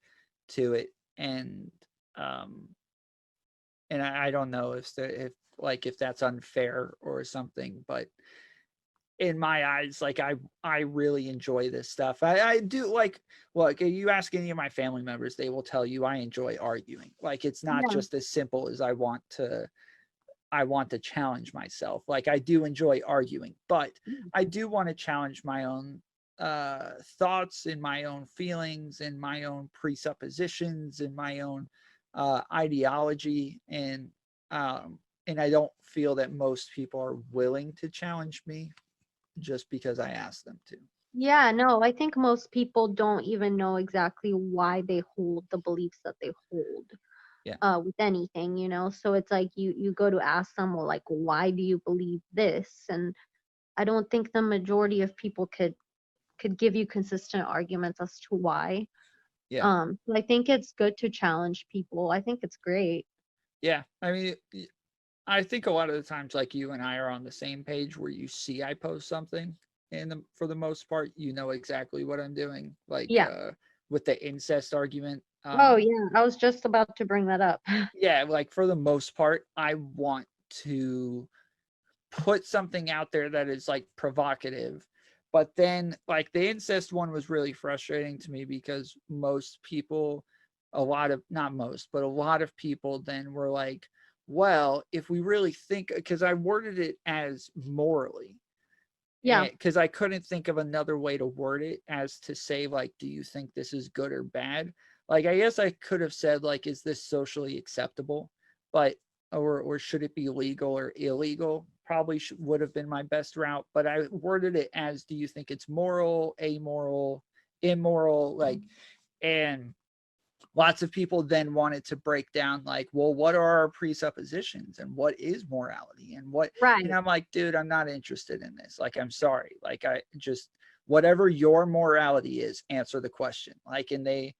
to it. Um and I don't know if like if that's unfair or something, but in my eyes, like I really enjoy this stuff. I do like look, you ask any of my family members, they will tell you I enjoy arguing. Like it's not Yeah. just as simple as I want to challenge myself. Like I do enjoy arguing, but I do want to challenge my own thoughts and my own feelings and my own presuppositions and my own ideology and I don't feel that most people are willing to challenge me just because I asked them to. Yeah, no, I think most people don't even know exactly why they hold the beliefs that they hold Yeah. with anything, you know? So it's like you go to ask them, well, like, why do you believe this? And I don't think the majority of people could give you consistent arguments as to why. Yeah. So I think it's good to challenge people. I think it's great. Yeah. I mean, I think a lot of the times, like you and I are on the same page where you see I post something, and for the most part, you know exactly what I'm doing. Like Yeah. with the incest argument, Oh yeah, I was just about to bring that up. yeah, like for the most part, I want to put something out there that is like provocative. But then, like the incest one was really frustrating to me because most people, a lot of, not most, but a lot of people then were like, well, if we really think, because I worded it as morally, Yeah. because I couldn't think of another way to word it as to say, like, do you think this is good or bad? Like, I guess I could have said, like, is this socially acceptable? But, or should it be legal or illegal? Probably would have been my best route. But I worded it as, do you think it's moral, amoral, immoral? Like, and lots of people then wanted to break down like, well, what are our presuppositions and what is morality and what, and Right. I'm like, dude, I'm not interested in this. Like, I'm sorry. Like, I just, whatever your morality is, answer the question. Like, and they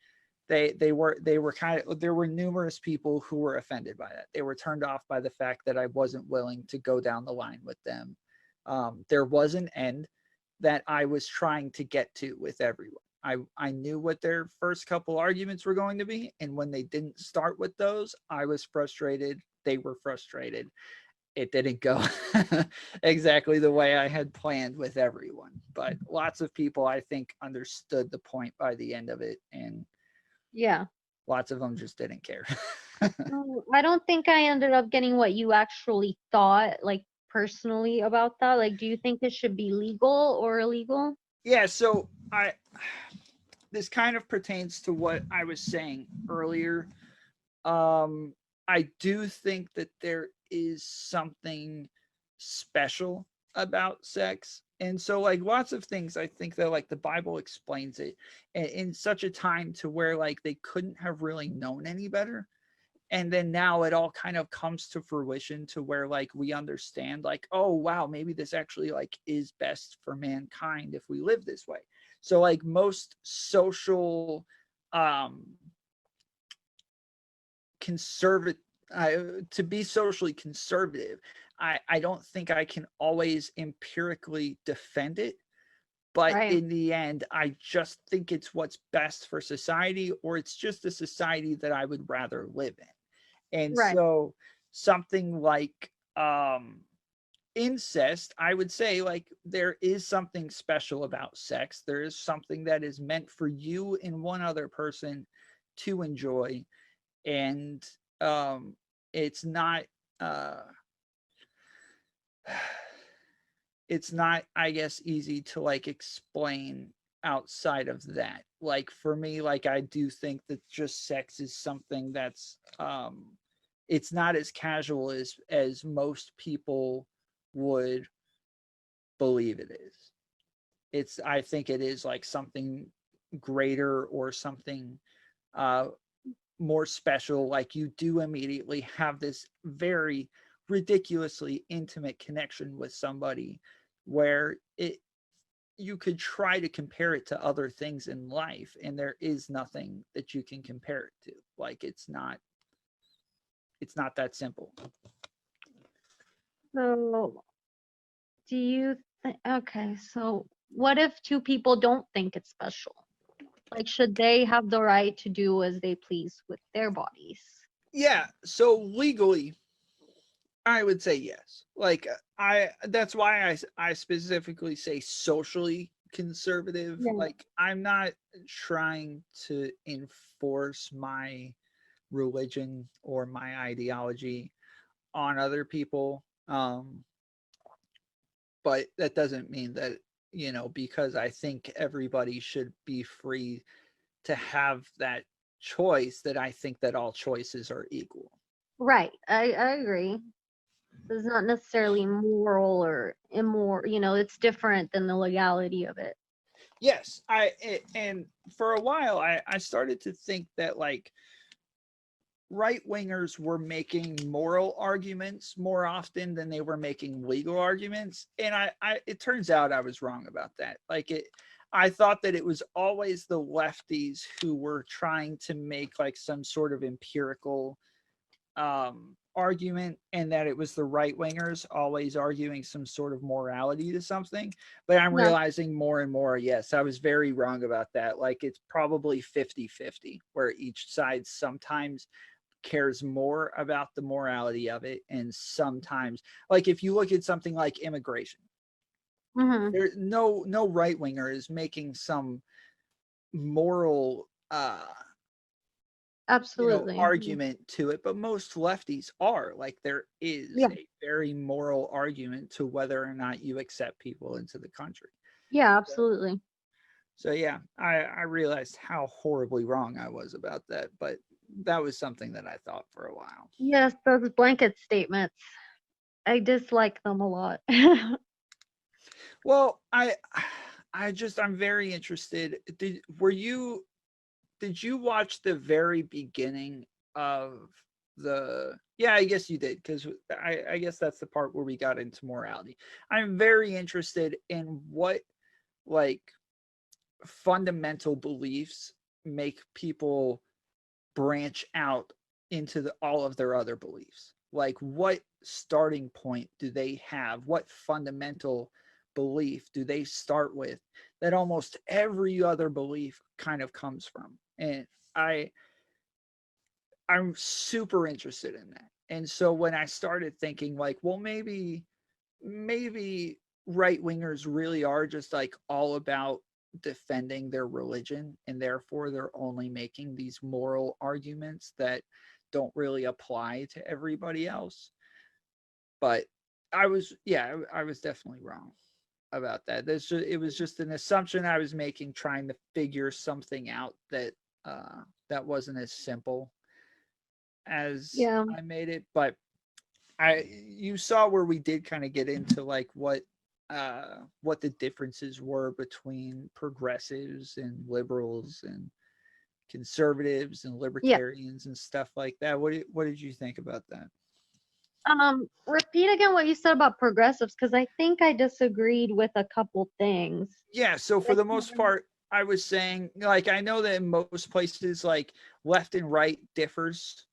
were kind of, there were numerous people who were offended by that. They were turned off by the fact that I wasn't willing to go down the line with them. There was an end that I was trying to get to with everyone. I knew what their first couple arguments were going to be. And when they didn't start with those, I was frustrated. They were frustrated. It didn't go exactly the way I had planned with everyone. But lots of people, I think, understood the point by the end of it. And Yeah. lots of them just didn't care. No, I don't think I ended up getting what you actually thought, like personally about that. Like, do you think it should be legal or illegal? Yeah. So this kind of pertains to what I was saying earlier. Um, I do think that there is something special about sex. And so, like, lots of things, I think that, like, the Bible explains it in such a time to where, like, they couldn't have really known any better. And then now it all kind of comes to fruition to where, like, we understand, like, oh, wow, maybe this actually, like, is best for mankind if we live this way. So, like, most social, um, conservative to be socially conservative, I don't think I can always empirically defend it. But Right. in the end, I just think it's what's best for society, or it's just a society that I would rather live in. And Right. so something like incest, I would say, like, there is something special about sex. There is something that is meant for you and one other person to enjoy. And it's not uh it's not, I guess, easy to like explain outside of that. Like for me, like I do think that just sex is something that's it's not as casual as most people would believe it is. It's, I think it is like something greater or something uh more special. Like you do immediately have this very ridiculously intimate connection with somebody where it, you could try to compare it to other things in life and there is nothing that you can compare it to. Like it's not that simple. So, do you okay, so what if two people don't think it's special? Like, should they have the right to do as they please with their bodies? Yeah, so legally I would say yes. Like I, that's why I specifically say socially conservative. Yeah. Like I'm not trying to enforce my religion or my ideology on other people. But that doesn't mean that, you know, because I think everybody should be free to have that choice, that I think that all choices are equal. Right. I agree. It's not necessarily moral or immoral, it's different than the legality of it. Yes, and for a while I started to think that like right wingers were making moral arguments more often than they were making legal arguments, and I it turns out I was wrong about that. Like it, I thought that it was always the lefties who were trying to make like some sort of empirical argument, and that it was the right wingers always arguing some sort of morality to something. But I'm Yeah. realizing more and more, yes, I was very wrong about that. Like it's probably 50-50, where each side sometimes cares more about the morality of it, and sometimes, like if you look at something like immigration, Hmm. there no right winger is making some moral Absolutely. argument to it, but most lefties are. Like there is Yeah. a very moral argument to whether or not you accept people into the country. Yeah, So, absolutely. so yeah, I realized how horribly wrong I was about that, but that was something that I thought for a while. Yes, those blanket statements. I dislike them a lot. Well, I'm very interested. Did you watch the very beginning of the, yeah, I guess you did, because I guess that's the part where we got into morality. I'm very interested in what like fundamental beliefs make people branch out into all of their other beliefs. Like what starting point do they have? What fundamental belief do they start with that almost every other belief kind of comes from? And I I'm super interested in that. And so when I started thinking like, well, maybe right wingers really are just like all about defending their religion, and therefore they're only making these moral arguments that don't really apply to everybody else. But I was definitely wrong about that. It was just an assumption I was making, trying to figure something out that that wasn't as simple as Yeah. I made it. But you saw where we did kind of get into like what the differences were between progressives and liberals and conservatives and Yeah. libertarians and stuff like that. What did you think about that? Repeat again what you said about progressives, because I think I disagreed with a couple things. Yeah, so for Like, the most part, I was saying, like, I know that in most places like left and right differs,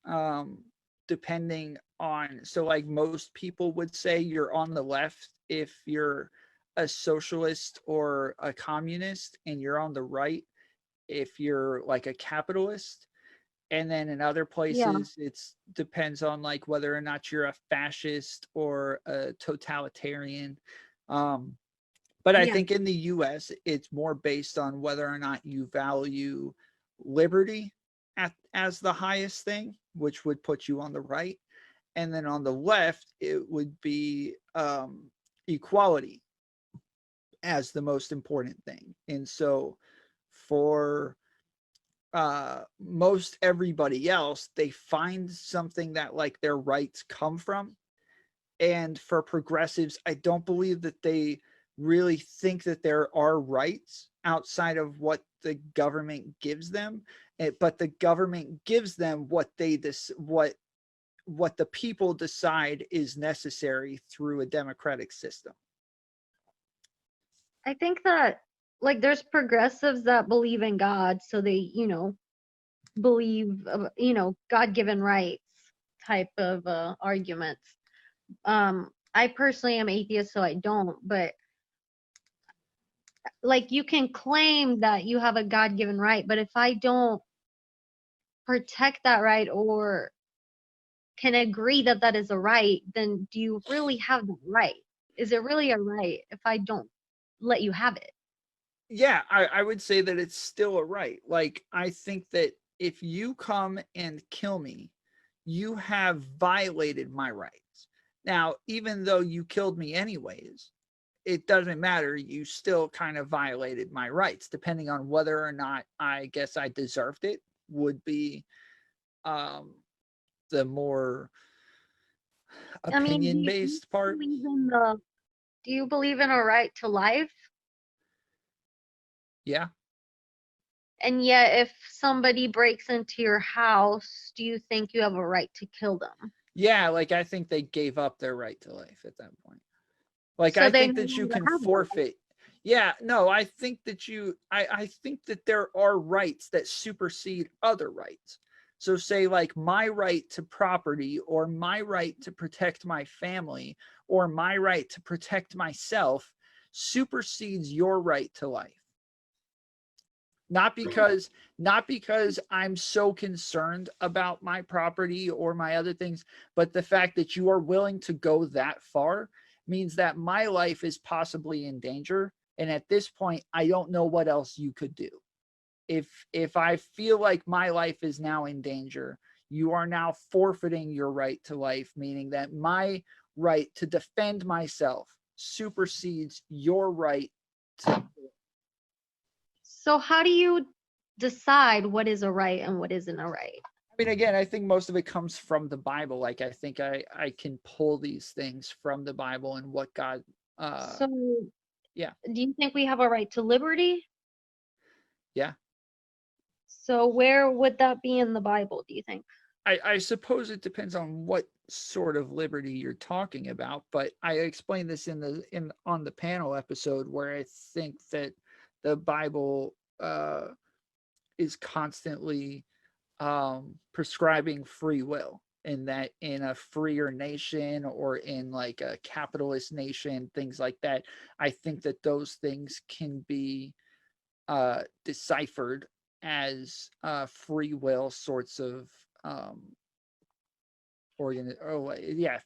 depending on, so like most people would say you're on the left if you're a socialist or a communist, and you're on the right if you're like a capitalist. And then in other Yeah. places it's depends on like whether or not you're a fascist or a totalitarian. um but I Yeah. think in the US it's more based on whether or not you value liberty as the highest thing, which would put you on the right. And then on the left it would be equality as the most important thing. And so for most everybody else, they find something that like their rights come from. And for progressives, I don't believe that they really think that there are rights outside of what the government gives them. But the government gives them what what the people decide is necessary through a democratic system. I think that like there's progressives that believe in God, so they, believe, God-given rights type of arguments. I personally am atheist, so I don't, but like you can claim that you have a God-given right, but if I don't protect that right or can agree that that is a right, then do you really have the right? Is it really a right if I don't let you have it? Yeah, I would say that it's still a right. Like, I think that if you come and kill me, you have violated my rights. Now, even though you killed me anyways, it doesn't matter. You still kind of violated my rights, depending on whether or not I guess I deserved it, would be um, the more I mean, opinion based part. do you believe in a right to life? Yeah. And yet, if somebody breaks into your house, do you think you have a right to kill them? Yeah. Like, I think they gave up their right to life at that point. Like, So I they think no that you longer can have that right. forfeit. Yeah, no, I think that I think that there are rights that supersede other rights. So say like my right to property, or my right to protect my family, or my right to protect myself supersedes your right to life. Not because I'm so concerned about my property or my other things, but the fact that you are willing to go that far means that my life is possibly in danger. And at this point, I don't know what else you could do. If I feel like my life is now in danger, you are now forfeiting your right to life, meaning that my right to defend myself supersedes your right to. So how do you decide what is a right and what isn't a right? I mean, again, I think most of it comes from the Bible. Like, I think I can pull these things from the Bible and what God. So Yeah, do you think we have a right to liberty? yeah. So where would that be in the Bible, do you think? I suppose it depends on what sort of liberty you're talking about, but I explained this in on the panel episode, where I think that the Bible is constantly prescribing free will, and that in a freer nation, or in like a capitalist nation, things like that, I think that those things can be deciphered as free will sorts of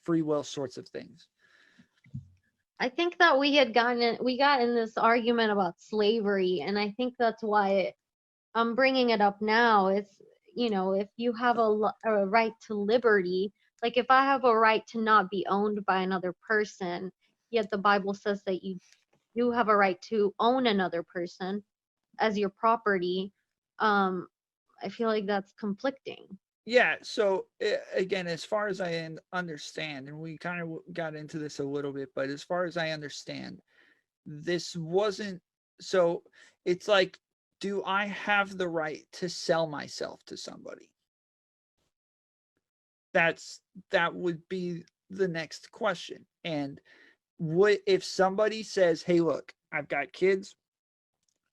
free will sorts of things. I think that we got in this argument about slavery, and I think that's why I'm bringing it up now. It's, if you have a right to liberty, like if I have a right to not be owned by another person, yet the Bible says that you do have a right to own another person as your property, um, I feel like that's conflicting. Yeah, so again, as far as I understand, and we kind of got into this a little bit, but as far as I understand, this wasn't, so it's like, do I have the right to sell myself to somebody? That would be the next question. And what if somebody says, hey, look, I've got kids,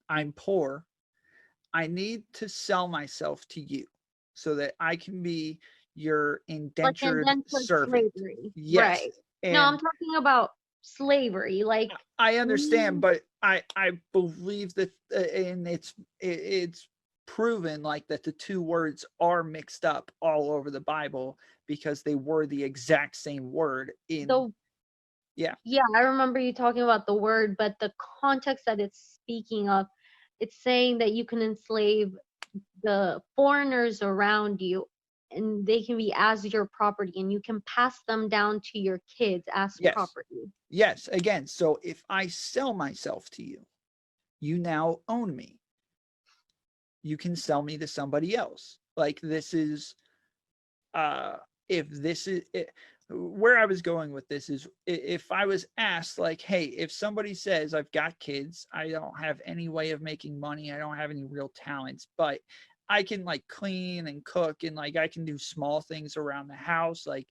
I'm poor, I need to sell myself to you so that I can be you're Like indentured indentured servant. slavery. Yes. Right. No, I'm And talking about slavery. Like, I understand, mm, but I believe that, and it's proven like that the two words are mixed up all over the Bible because they were the exact same word in. the Yeah. yeah, I remember you talking about the word, but the context that it's speaking of, it's saying that you can enslave the foreigners around you and they can be as your property and you can pass them down to your kids as Yes. property. Yes. Again, so if I sell myself to you, you now own me. You can sell me to somebody else. Like this is if this is it, where I was going with this is if I was asked like, hey, if somebody says I've got kids, I don't have any way of making money, I don't have any real talents, but I can like clean and cook and like I can do small things around the house, like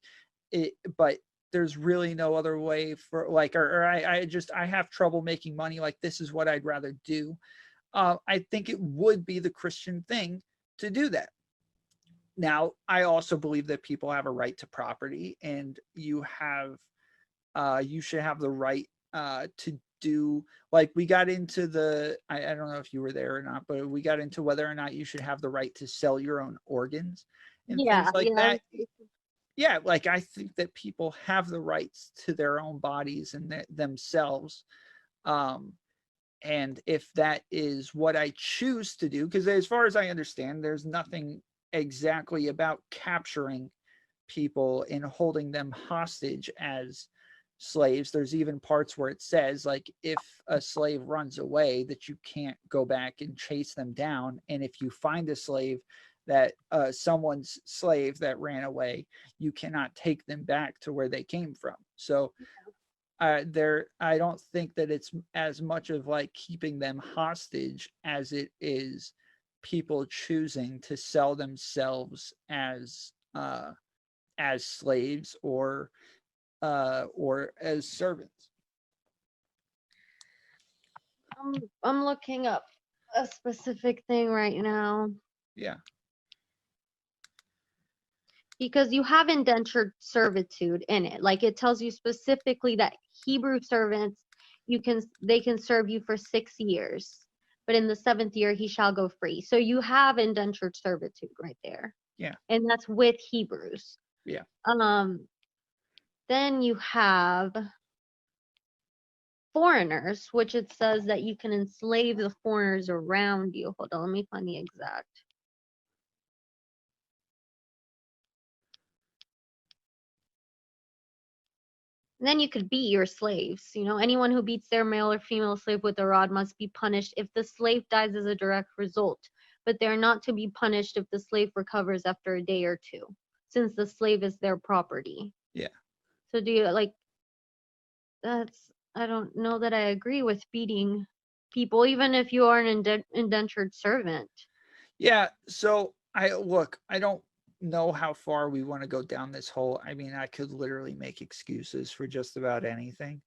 it, but there's really no other way for like, or I have trouble making money, like this is what I'd rather do. I think it would be the Christian thing to do that. Now, I also believe that people have a right to property, and you should have the right to do like we got into the. I don't know if you were there or not, but we got into whether or not you should have the right to sell your own organs and things Yeah, like yeah. that. Yeah, like I think that people have the rights to their own bodies and themselves. Um, and if that is what I choose to do, because as far as I understand, there's nothing exactly about capturing people and holding them hostage as slaves. There's even parts where it says, like, if a slave runs away, that you can't go back and chase them down. And if you find a slave that someone's slave that ran away, you cannot take them back to where they came from. So there I don't think that it's as much of like keeping them hostage as it is people choosing to sell themselves as slaves or as servants. I'm looking up a specific thing right now Yeah. because you have indentured servitude in it. Like it tells you specifically that Hebrew servants they can serve you for 6 years, but in the seventh year he shall go free. So you have indentured servitude right there. Yeah. And that's with Hebrews. Yeah. Then you have foreigners, which it says that you can enslave the foreigners around you. Hold on, let me find the exact. And then you could beat your slaves. You know, anyone who beats their male or female slave with a rod must be punished if the slave dies as a direct result, but they are not to be punished if the slave recovers after a day or two, since the slave is their property. Yeah. So do you like I don't know that I agree with beating people, even if you are an indentured servant. Yeah. So I don't know how far we want to go down this hole. I mean, I could literally make excuses for just about anything.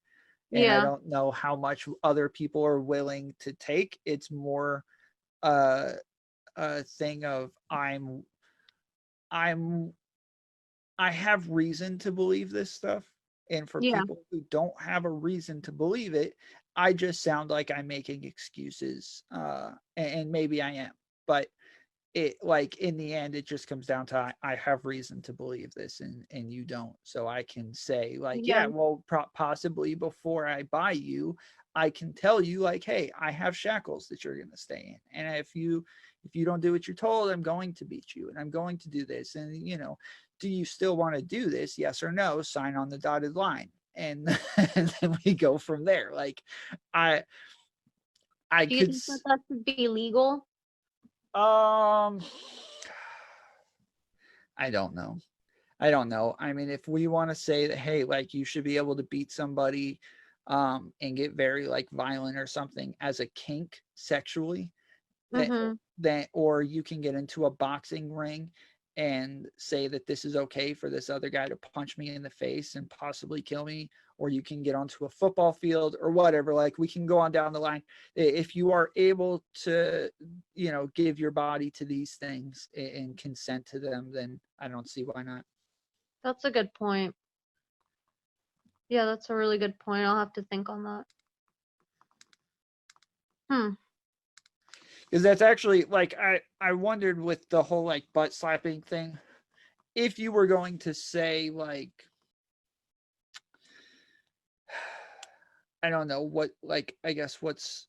And I Yeah. don't know how much other people are willing to take. It's more uh, a thing of I'm I have reason to believe this stuff. And for Yeah. people who don't have a reason to believe it, I just sound like I'm making excuses. And maybe I am. But it like in the end, it just comes down to I have reason to believe this and you don't. So I can say like, Yeah. yeah, well, possibly before I buy you, I can tell you like, hey, I have shackles that you're going to stay in. And if you don't do what you're told, I'm going to beat you and I'm going to do this. And do you still want to do this? Yes or no? Sign on the dotted line. And, and then we go from there. Like I Do you could think that that should be legal? um I don't know. I don't know. I mean, if we want to say that, hey, like you should be able to beat somebody and get very like violent or something as a kink sexually, that Mm-hmm. that or you can get into a boxing ring and say that this is okay for this other guy to punch me in the face and possibly kill me, or you can get onto a football field or whatever. Like, we can go on down the line. If you are able to, give your body to these things and consent to them, then I don't see why not. That's a good point. Yeah, that's a really good point. I'll have to think on that. Because that's actually, like, I wondered with the whole like butt slapping thing, if you were going to say, like, I don't know what, like, I guess what's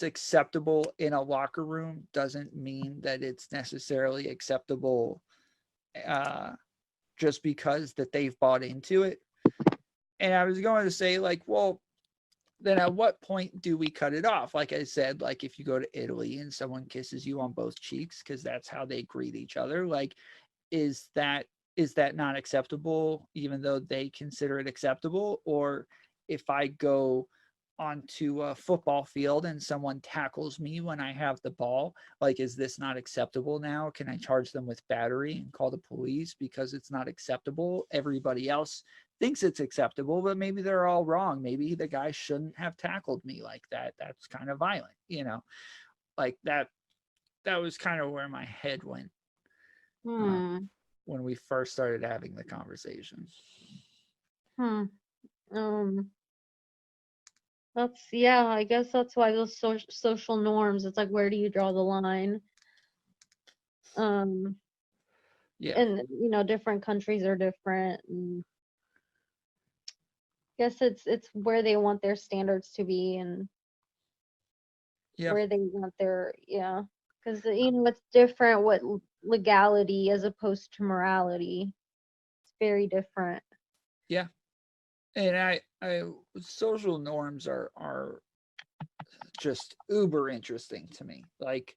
acceptable in a locker room doesn't mean that it's necessarily acceptable just because that they've bought into it. And I was going to say, like, well, then at what point do we cut it off? Like I said, like, if you go to Italy and someone kisses you on both cheeks because that's how they greet each other, like, is that not acceptable even though they consider it acceptable? Or if I go onto a football field and someone tackles me when I have the ball, like, is this not acceptable now? Can I charge them with battery and call the police because it's not acceptable? Everybody else thinks it's acceptable, but maybe they're all wrong. Maybe the guy shouldn't have tackled me like that. That's kind of violent, like that. That was kind of where my head went when we first started having the conversation. I guess that's why those social norms, it's like, where do you draw the line? Yeah. And different countries are different, and I guess it's where they want their standards to be, and where they want their, because it's different what legality as opposed to morality. It's very different. Yeah. And I social norms are just uber interesting to me. Like,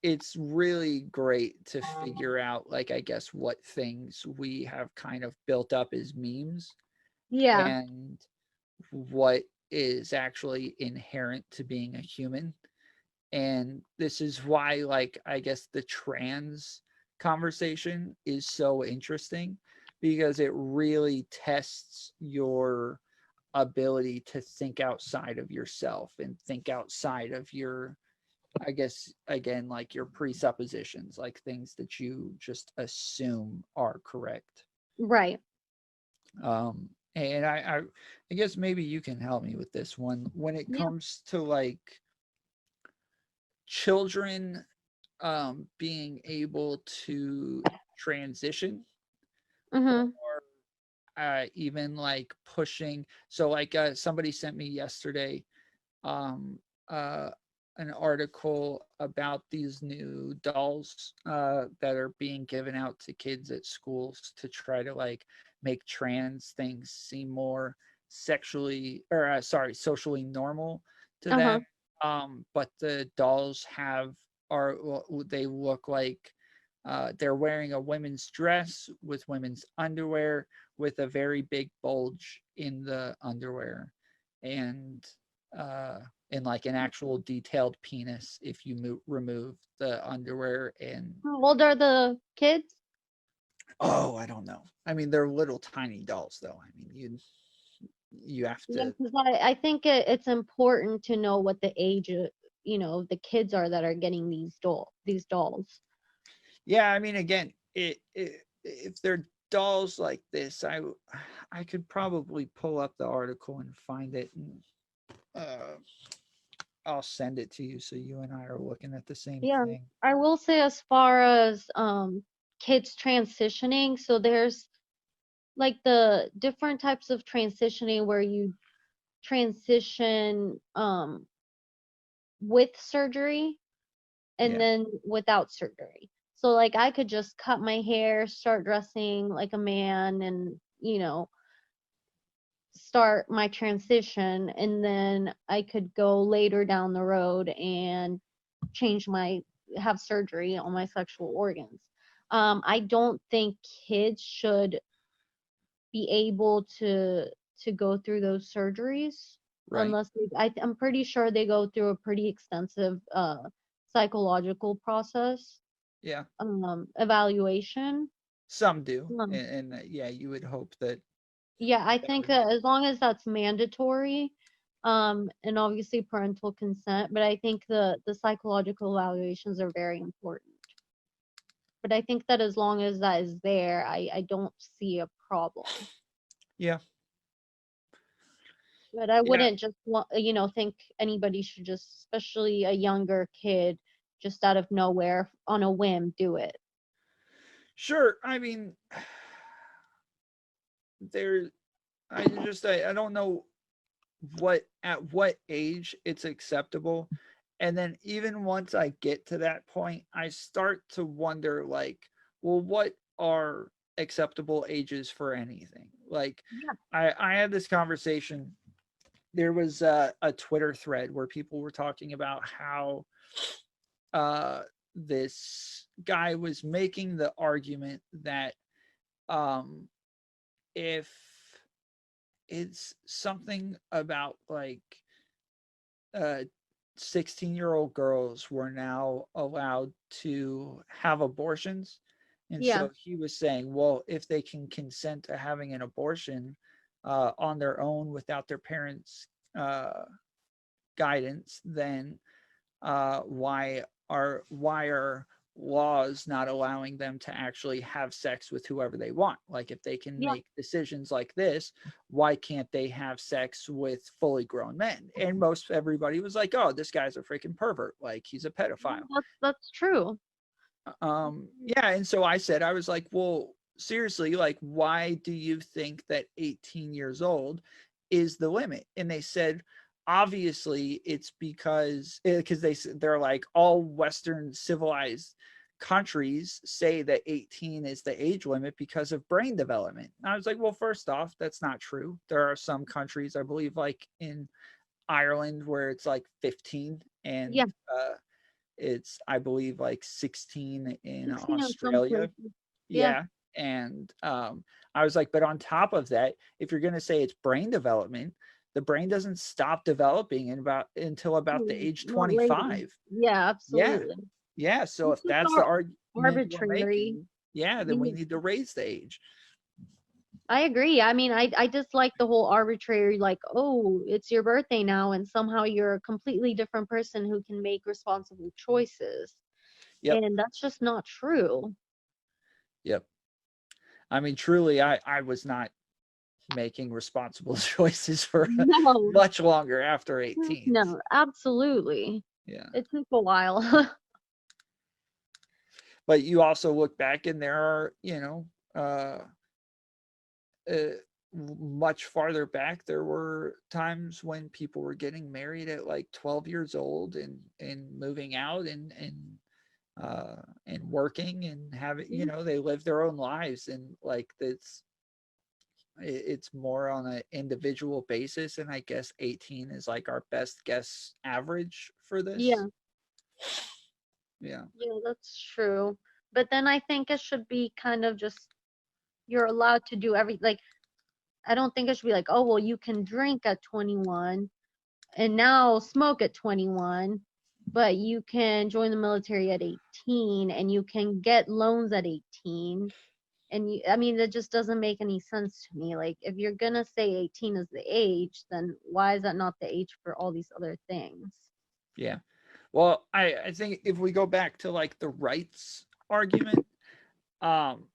it's really great to figure out, like, I guess, what things we have kind of built up as memes and what is actually inherent to being a human. And this is why, like, I guess the trans conversation is so interesting, because it really tests your ability to think outside of yourself and think outside of your, I guess, again, like, your presuppositions, like things that you just assume are correct. Right. And I guess maybe you can help me with this one when it comes to, like, children being able to transition, or even like pushing. So, like, somebody sent me yesterday uh an article about these new dolls that are being given out to kids at schools to try to, like, make trans things seem more socially normal to them. But the dolls they look like they're wearing a women's dress with women's underwear with a very big bulge in the underwear, and like an actual detailed penis if you remove the underwear. And How old are the kids? I don't know. I mean, they're little tiny dolls, though. I mean, you have to. Because I think it's important to know what the age of, the kids are that are getting these dolls. Yeah, I mean, again, if they're dolls like this, I could probably pull up the article and find it, and I'll send it to you so you and I are looking at the same thing. I will say, as far as kids transitioning, so there's like the different types of transitioning where you transition with surgery and then without surgery. So, like, I could just cut my hair, start dressing like a man, and start my transition, and then I could go later down the road and have surgery on my sexual organs. I don't think kids should be able to go through those surgeries unless I'm pretty sure they go through a pretty extensive psychological process. Yeah. evaluation. Some do. Um, And yeah, you would hope that yeah, I that think would, that as long as that's mandatory, and obviously parental consent, but I think the psychological evaluations are very important. But I think that as long as that is there, I don't see a problem. yeah. But I Yeah. wouldn't just want, think anybody should just, especially a younger kid, just out of nowhere on a whim, do it. Sure. I mean, there I don't know at what age it's acceptable. And then even once I get to that point, I start to wonder, like, well, what are acceptable ages for anything? Like, Yeah. I had this conversation. There was a Twitter thread where people were talking about how uh this guy was making the argument that um if it's something about like 16-year-old girls were now allowed to have abortions. And Yeah. so he was saying, well, if they can consent to having an abortion on their own without their parents' uh, guidance, then why are laws not allowing them to actually have sex with whoever they want? Like if they can Yeah. make decisions like this, why can't they have sex with fully grown men? And most everybody was like, oh, this guy's a freaking pervert, like he's a pedophile. That's true. Yeah, and so I said, I was like, well, seriously, like why do you think that 18 years old is the limit? And they said, obviously it's because they're like, all Western civilized countries say that 18 is the age limit because of brain development. And I was like, well, first off, that's not true. There are some countries, I believe, like in Ireland, where it's like 15, and Yeah. it's, I believe, like 16 in 16 in some Australia. places. Yeah. Yeah. And I was like, but on top of that, if you're going to say it's brain development, the brain doesn't stop developing until about the age Not later. 25. Yeah, Yeah. absolutely. Yeah. So It's if just that's the argument we're arbitrary. making, yeah, then we need to raise the age. I agree. I mean, I dislike the whole arbitrary, like, oh, it's your birthday now, and somehow you're a completely different person who can make responsible choices. Yep. And that's just not true. Yep. I mean, truly, I was not making responsible choices for No, much longer after 18. no, absolutely. Yeah. It took a while. But you also look back and there are, uh, much farther back, there were times when people were getting married at like 12 years old and moving out and working and having, they live their own lives, and like it's more on an individual basis. And I guess 18 is like our best guess average for this. Yeah, Yeah. yeah, that's true. But then I think it should be kind of just you're allowed to do like I don't think it should be like, oh, well, you can drink at 21 and now smoke at 21, but you can join the military at 18 and you can get loans at 18. And I mean, that just doesn't make any sense to me. Like, if you're gonna say 18 is the age, then why is that not the age for all these other things? Yeah. Well, I think if we go back to like the rights argument, um,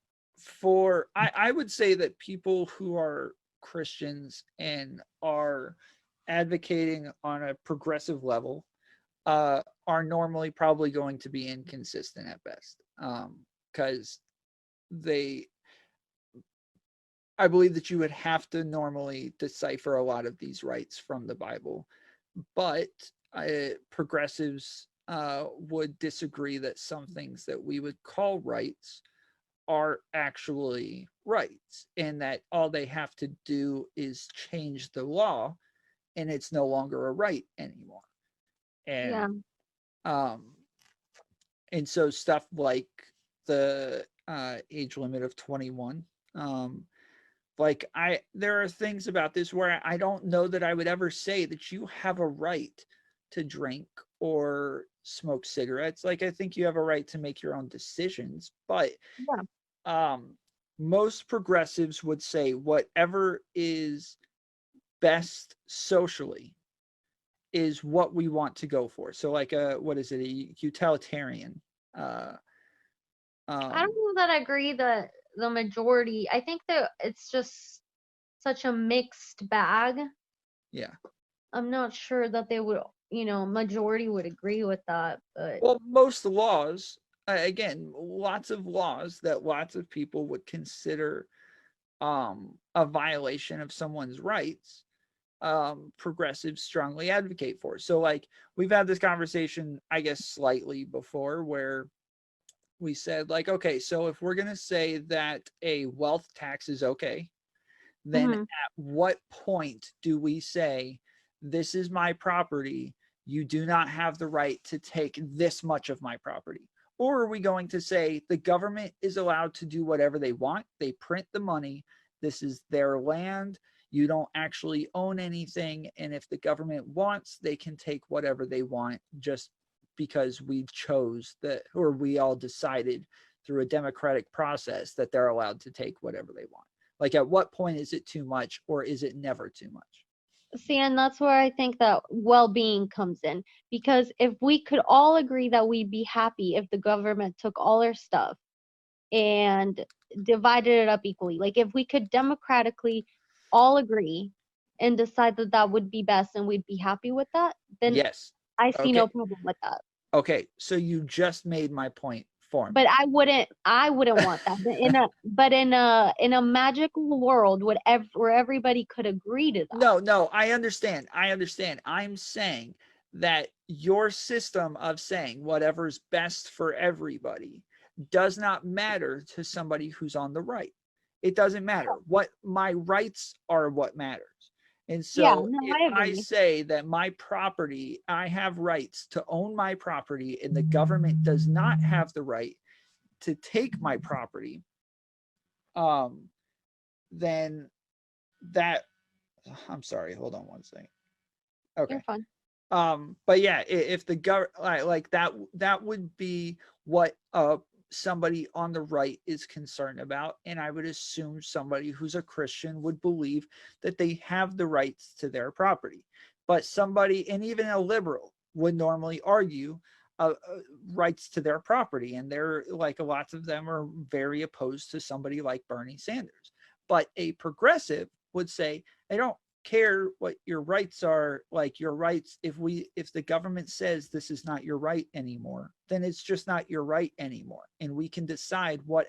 I would say that people who are Christians and are advocating on a progressive level are normally probably going to be inconsistent at best, because they I believe that you would have to normally decipher a lot of these rights from the Bible, but progressives would disagree that some things that we would call rights are actually rights, and that all they have to do is change the law, and it's no longer a right anymore. Yeah, Um, and so stuff like the age limit of 21, like there are things about this where I don't know that I would ever say that you have a right to drink or smoke cigarettes. Like, I think you have a right to make your own decisions, but Yeah. most progressives would say whatever is best socially is what we want to go for. So like what is it, a utilitarian uh I don't know that I agree that the majority, I think that it's just such a mixed bag. yeah. I'm not sure that they would, majority would agree with that, but Well, most laws, again, lots of laws that lots of people would consider a violation of someone's rights, progressives strongly advocate for. So like we've had this conversation, I guess, slightly before, where we said like, okay, so if we're going to say that a wealth tax is okay, then Mhm. at what point do we say this is my property, you do not have the right to take this much of my property? Or are we going to say the government is allowed to do whatever they want, they print the money, this is their land, you don't actually own anything, and if the government wants, they can take whatever they want just because we chose that, or we all decided through a democratic process that they're allowed to take whatever they want? Like, at what point is it too much, or is it never too much? See, and that's where I think that well-being comes in. Because if we could all agree that we'd be happy if the government took all our stuff and divided it up equally, like if we could democratically all agree and decide that that would be best and we'd be happy with that, then Yes. I see Okay. no problem with that. Okay. So you just made my point for me. But I wouldn't want that. But in a magical world where everybody could agree to that. No, I understand. I'm saying that your system of saying whatever's best for everybody does not matter to somebody who's on the right. It doesn't matter. What my rights are what matters. And Yeah, so no, if I I agree. say that my property, I have rights to own my property, and the government does not have the right to take my property, um, then that, I'm sorry, hold on one second. You're Okay. fine. But yeah, if the government, like that, that would be what somebody on the right is concerned about, and I would assume somebody who's a Christian would believe that they have the rights to their property. But somebody, and even a liberal, would normally argue rights to their property, and they're like, lots of them are very opposed to somebody like Bernie Sanders. But a progressive would say, I don't care what your rights are. Like, your rights, if the government says this is not your right anymore, then it's just not your right anymore, and we can decide what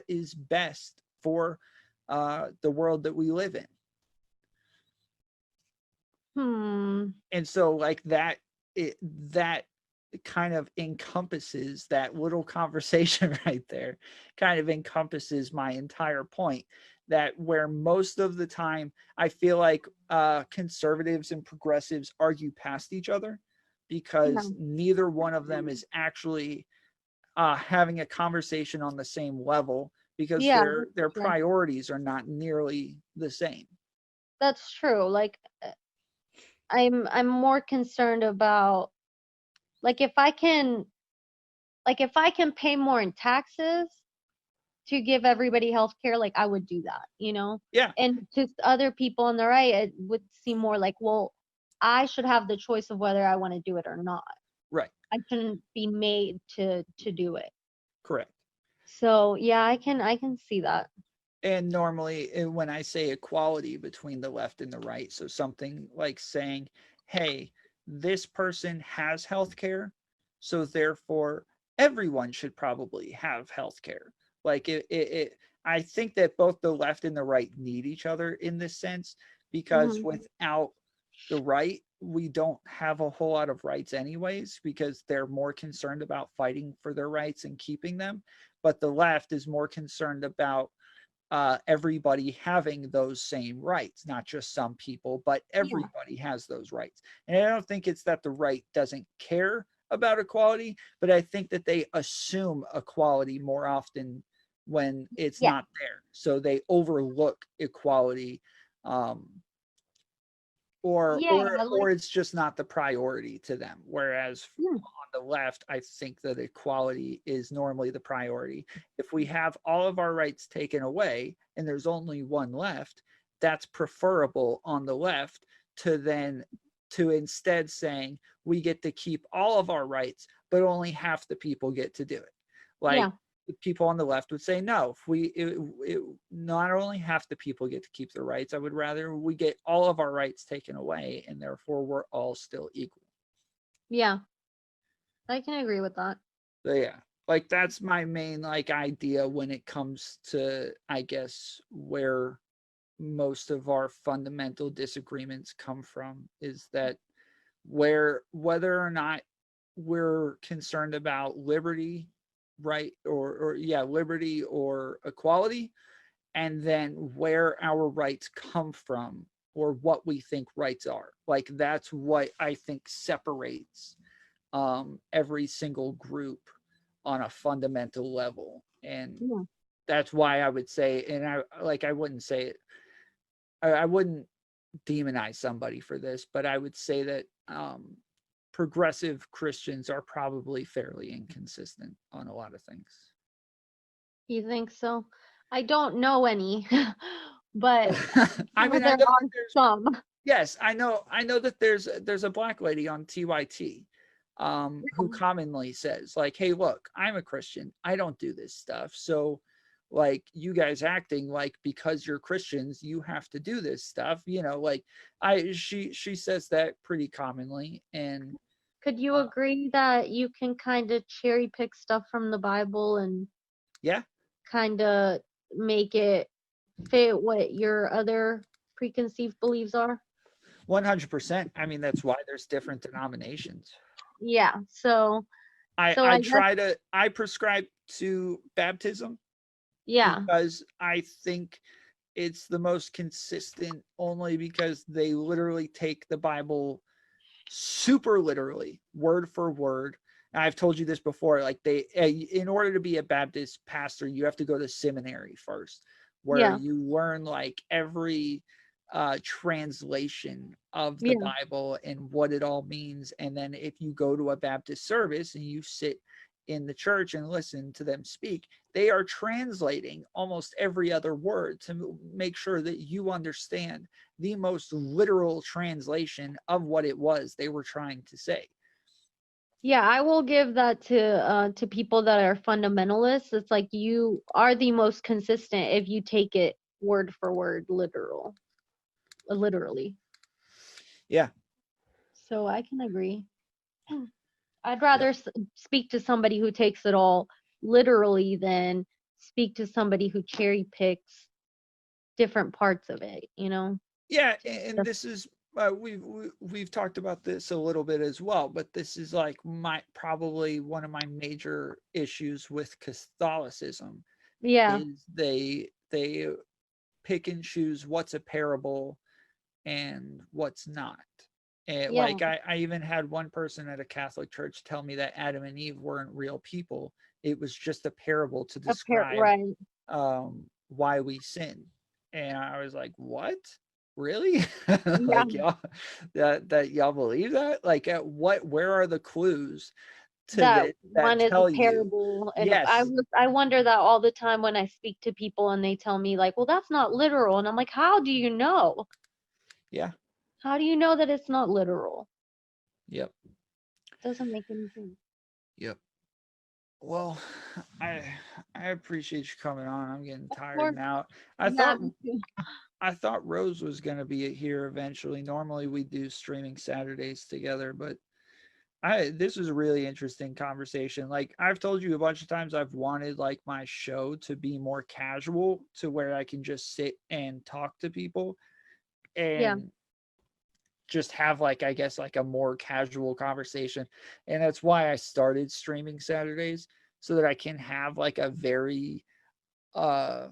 is best for the world that we live in. And so like that kind of encompasses, that little conversation right there kind of encompasses my entire point, that where most of the time I feel like conservatives and progressives argue past each other because Yeah. neither one of them is actually having a conversation on the same level, because Yeah, their yeah, priorities are not nearly the same. that's true. Like I'm more concerned about like if I can pay more in taxes to give everybody health care, like I would do that. Yeah, And to other people on the right, it would seem more like, well, I should have the choice of whether I want to do it or not. right, I shouldn't be made to do it. correct. So yeah, I can see that. And normally, when I say equality between the left and the right, so something like saying, hey, this person has health care, so therefore everyone should probably have health care. Like I think that both the left and the right need each other in this sense, because Hmm. without the right, we don't have a whole lot of rights anyways, because they're more concerned about fighting for their rights and keeping them. But the left is more concerned about everybody having those same rights, not just some people, but Yeah. everybody has those rights. And I don't think it's that the right doesn't care about equality, but I think that they assume equality more often when it's Yeah. not there. So they overlook equality, um, or Yeah, like it's just not the priority to them. Whereas yeah, on the left, I think that equality is normally the priority. If we have all of our rights taken away and there's only one left, that's preferable on the left to instead saying we get to keep all of our rights, but only half the people get to do it. Like yeah, the people on the left would say, no, if not only half the people get to keep their rights, I would rather we get all of our rights taken away, and therefore we're all still equal. yeah. I can agree with that. So yeah, like that's my main like idea when it comes to, I guess, where most of our fundamental disagreements come from, is that whether or not we're concerned about liberty, right, or yeah, liberty or equality, and then where our rights come from or what we think rights are. Like that's what I think separates every single group on a fundamental level. And Yeah. that's why I would say, and I wouldn't say it, I wouldn't demonize somebody for this, but I would say that progressive Christians are probably fairly inconsistent on a lot of things. You think so? I don't know any, but I sure mean, I there know are that there's, some. yes, I know that there's a black lady on TYT who commonly says like, hey, look, I'm a Christian, I don't do this stuff, so like you guys acting like because you're Christians you have to do this stuff, like she says that pretty commonly. And Could you agree that you can kind of cherry pick stuff from the Bible and yeah, kind of make it fit what your other preconceived beliefs are? 100%. I mean, that's why there's different denominations. Yeah. So I I guess try to, I prescribe to baptism yeah. because I think it's the most consistent, only because they literally take the Bible super literally, word for word. And I've told you this before, like in order to be a Baptist pastor, you have to go to seminary first, where Yeah. you learn like every translation of the Yeah. Bible and what it all means. And then if you go to a Baptist service and you sit in the church and listen to them speak, they are translating almost every other word to make sure that you understand the most literal translation of what it was they were trying to say. Yeah, I will give that to people that are fundamentalists. It's like you are the most consistent if you take it word for word, literally. Yeah. So I can agree. I'd Yep. rather speak to somebody who takes it all literally than speak to somebody who cherry picks different parts of it, you know? Yeah, and this is we've talked about this a little bit as well, but this is like my probably one of my major issues with Catholicism Yeah, is they pick and choose what's a parable and what's not. And yeah, like I even had one person at a Catholic church tell me that Adam and Eve weren't real people. It was just a parable to describe right. why we sin. And I was like, what? Really? Yeah, Like y'all that y'all believe that? Like where are the clues to that that one is a tell you? parable, and Yes. I wonder that all the time when I speak to people and they tell me like, "Well, that's not literal." And I'm like, "How do you know? Yeah. How do you know that it's not literal?" Yep. Doesn't make any sense. Yep. Well, I I appreciate you coming on. I'm getting Of tired course, now. I yeah, thought me too. I thought Rose was going to be here eventually. Normally we do streaming Saturdays together, but this was a really interesting conversation. Like I've told you a bunch of times, I've wanted like my show to be more casual, to where I can just sit and talk to people Yeah, and just have like, I guess, like a more casual conversation. And that's why I started streaming Saturdays, so that I can have like a very uh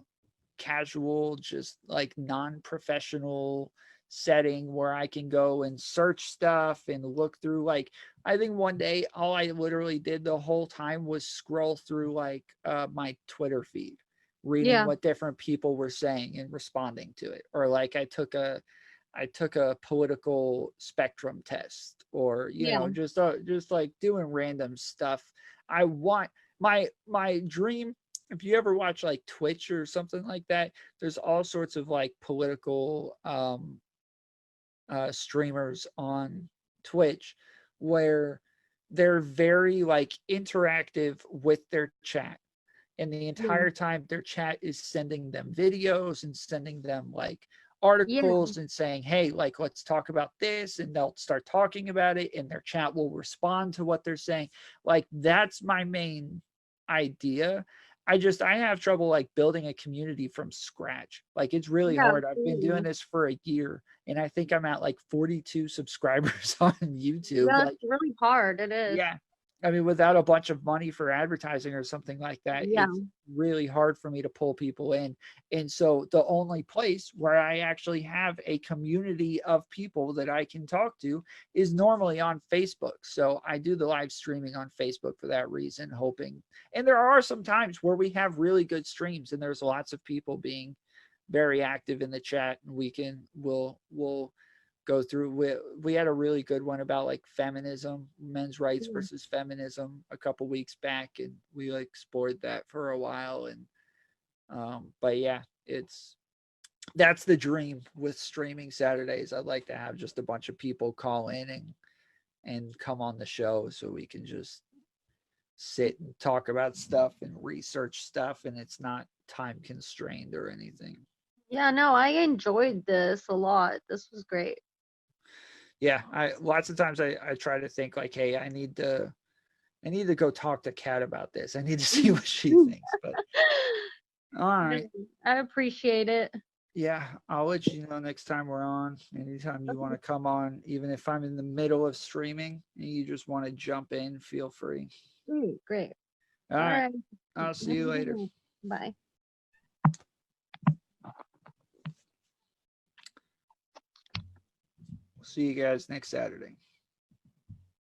casual, just like non-professional setting where I can go and search stuff and look through. Like I think one day all I literally did the whole time was scroll through like my Twitter feed, reading yeah, what different people were saying and responding to it. Or like I took I took a political spectrum test, or Yeah. just like doing random stuff. I want my dream. If you ever watch like Twitch or something like that, there's all sorts of like political streamers on Twitch where they're very like interactive with their chat. And the Yeah. entire time their chat is sending them videos and sending them like Yeah. articles and saying, hey, like, let's talk about this. And they'll start talking about it and their chat will respond to what they're saying. Like, that's my main idea. I have trouble like building a community from scratch. Like, it's really Yeah, hard. I've been doing absolutely. this for a year and I think I'm at like 42 subscribers on YouTube. Yeah, Like, it's really hard. It is. yeah. I mean, without a bunch of money for advertising or something like that, Yeah. it's really hard for me to pull people in. And so the only place where I actually have a community of people that I can talk to is normally on Facebook. So I do the live streaming on Facebook for that reason, hoping. And there are some times where we have really good streams and there's lots of people being very active in the chat, and we'll go through. We had a really good one about like feminism, men's rights Yeah. versus feminism a couple weeks back, and we like explored that for a while. And but yeah, that's the dream with streaming Saturdays. I'd like to have just a bunch of people call in and come on the show so we can just sit and talk about stuff and research stuff, and it's not time constrained or anything. Yeah, no, I enjoyed this a lot. This was great. Yeah, I lots of times I try to think like, hey, I need to go talk to Kat about this. I need to see what she thinks. But all right. I appreciate it. Yeah, I'll let you know next time we're on. Anytime you want to come on, even if I'm in the middle of streaming and you just want to jump in, feel free. Great. All All right. right. I'll see you later. Bye. See you guys next Saturday.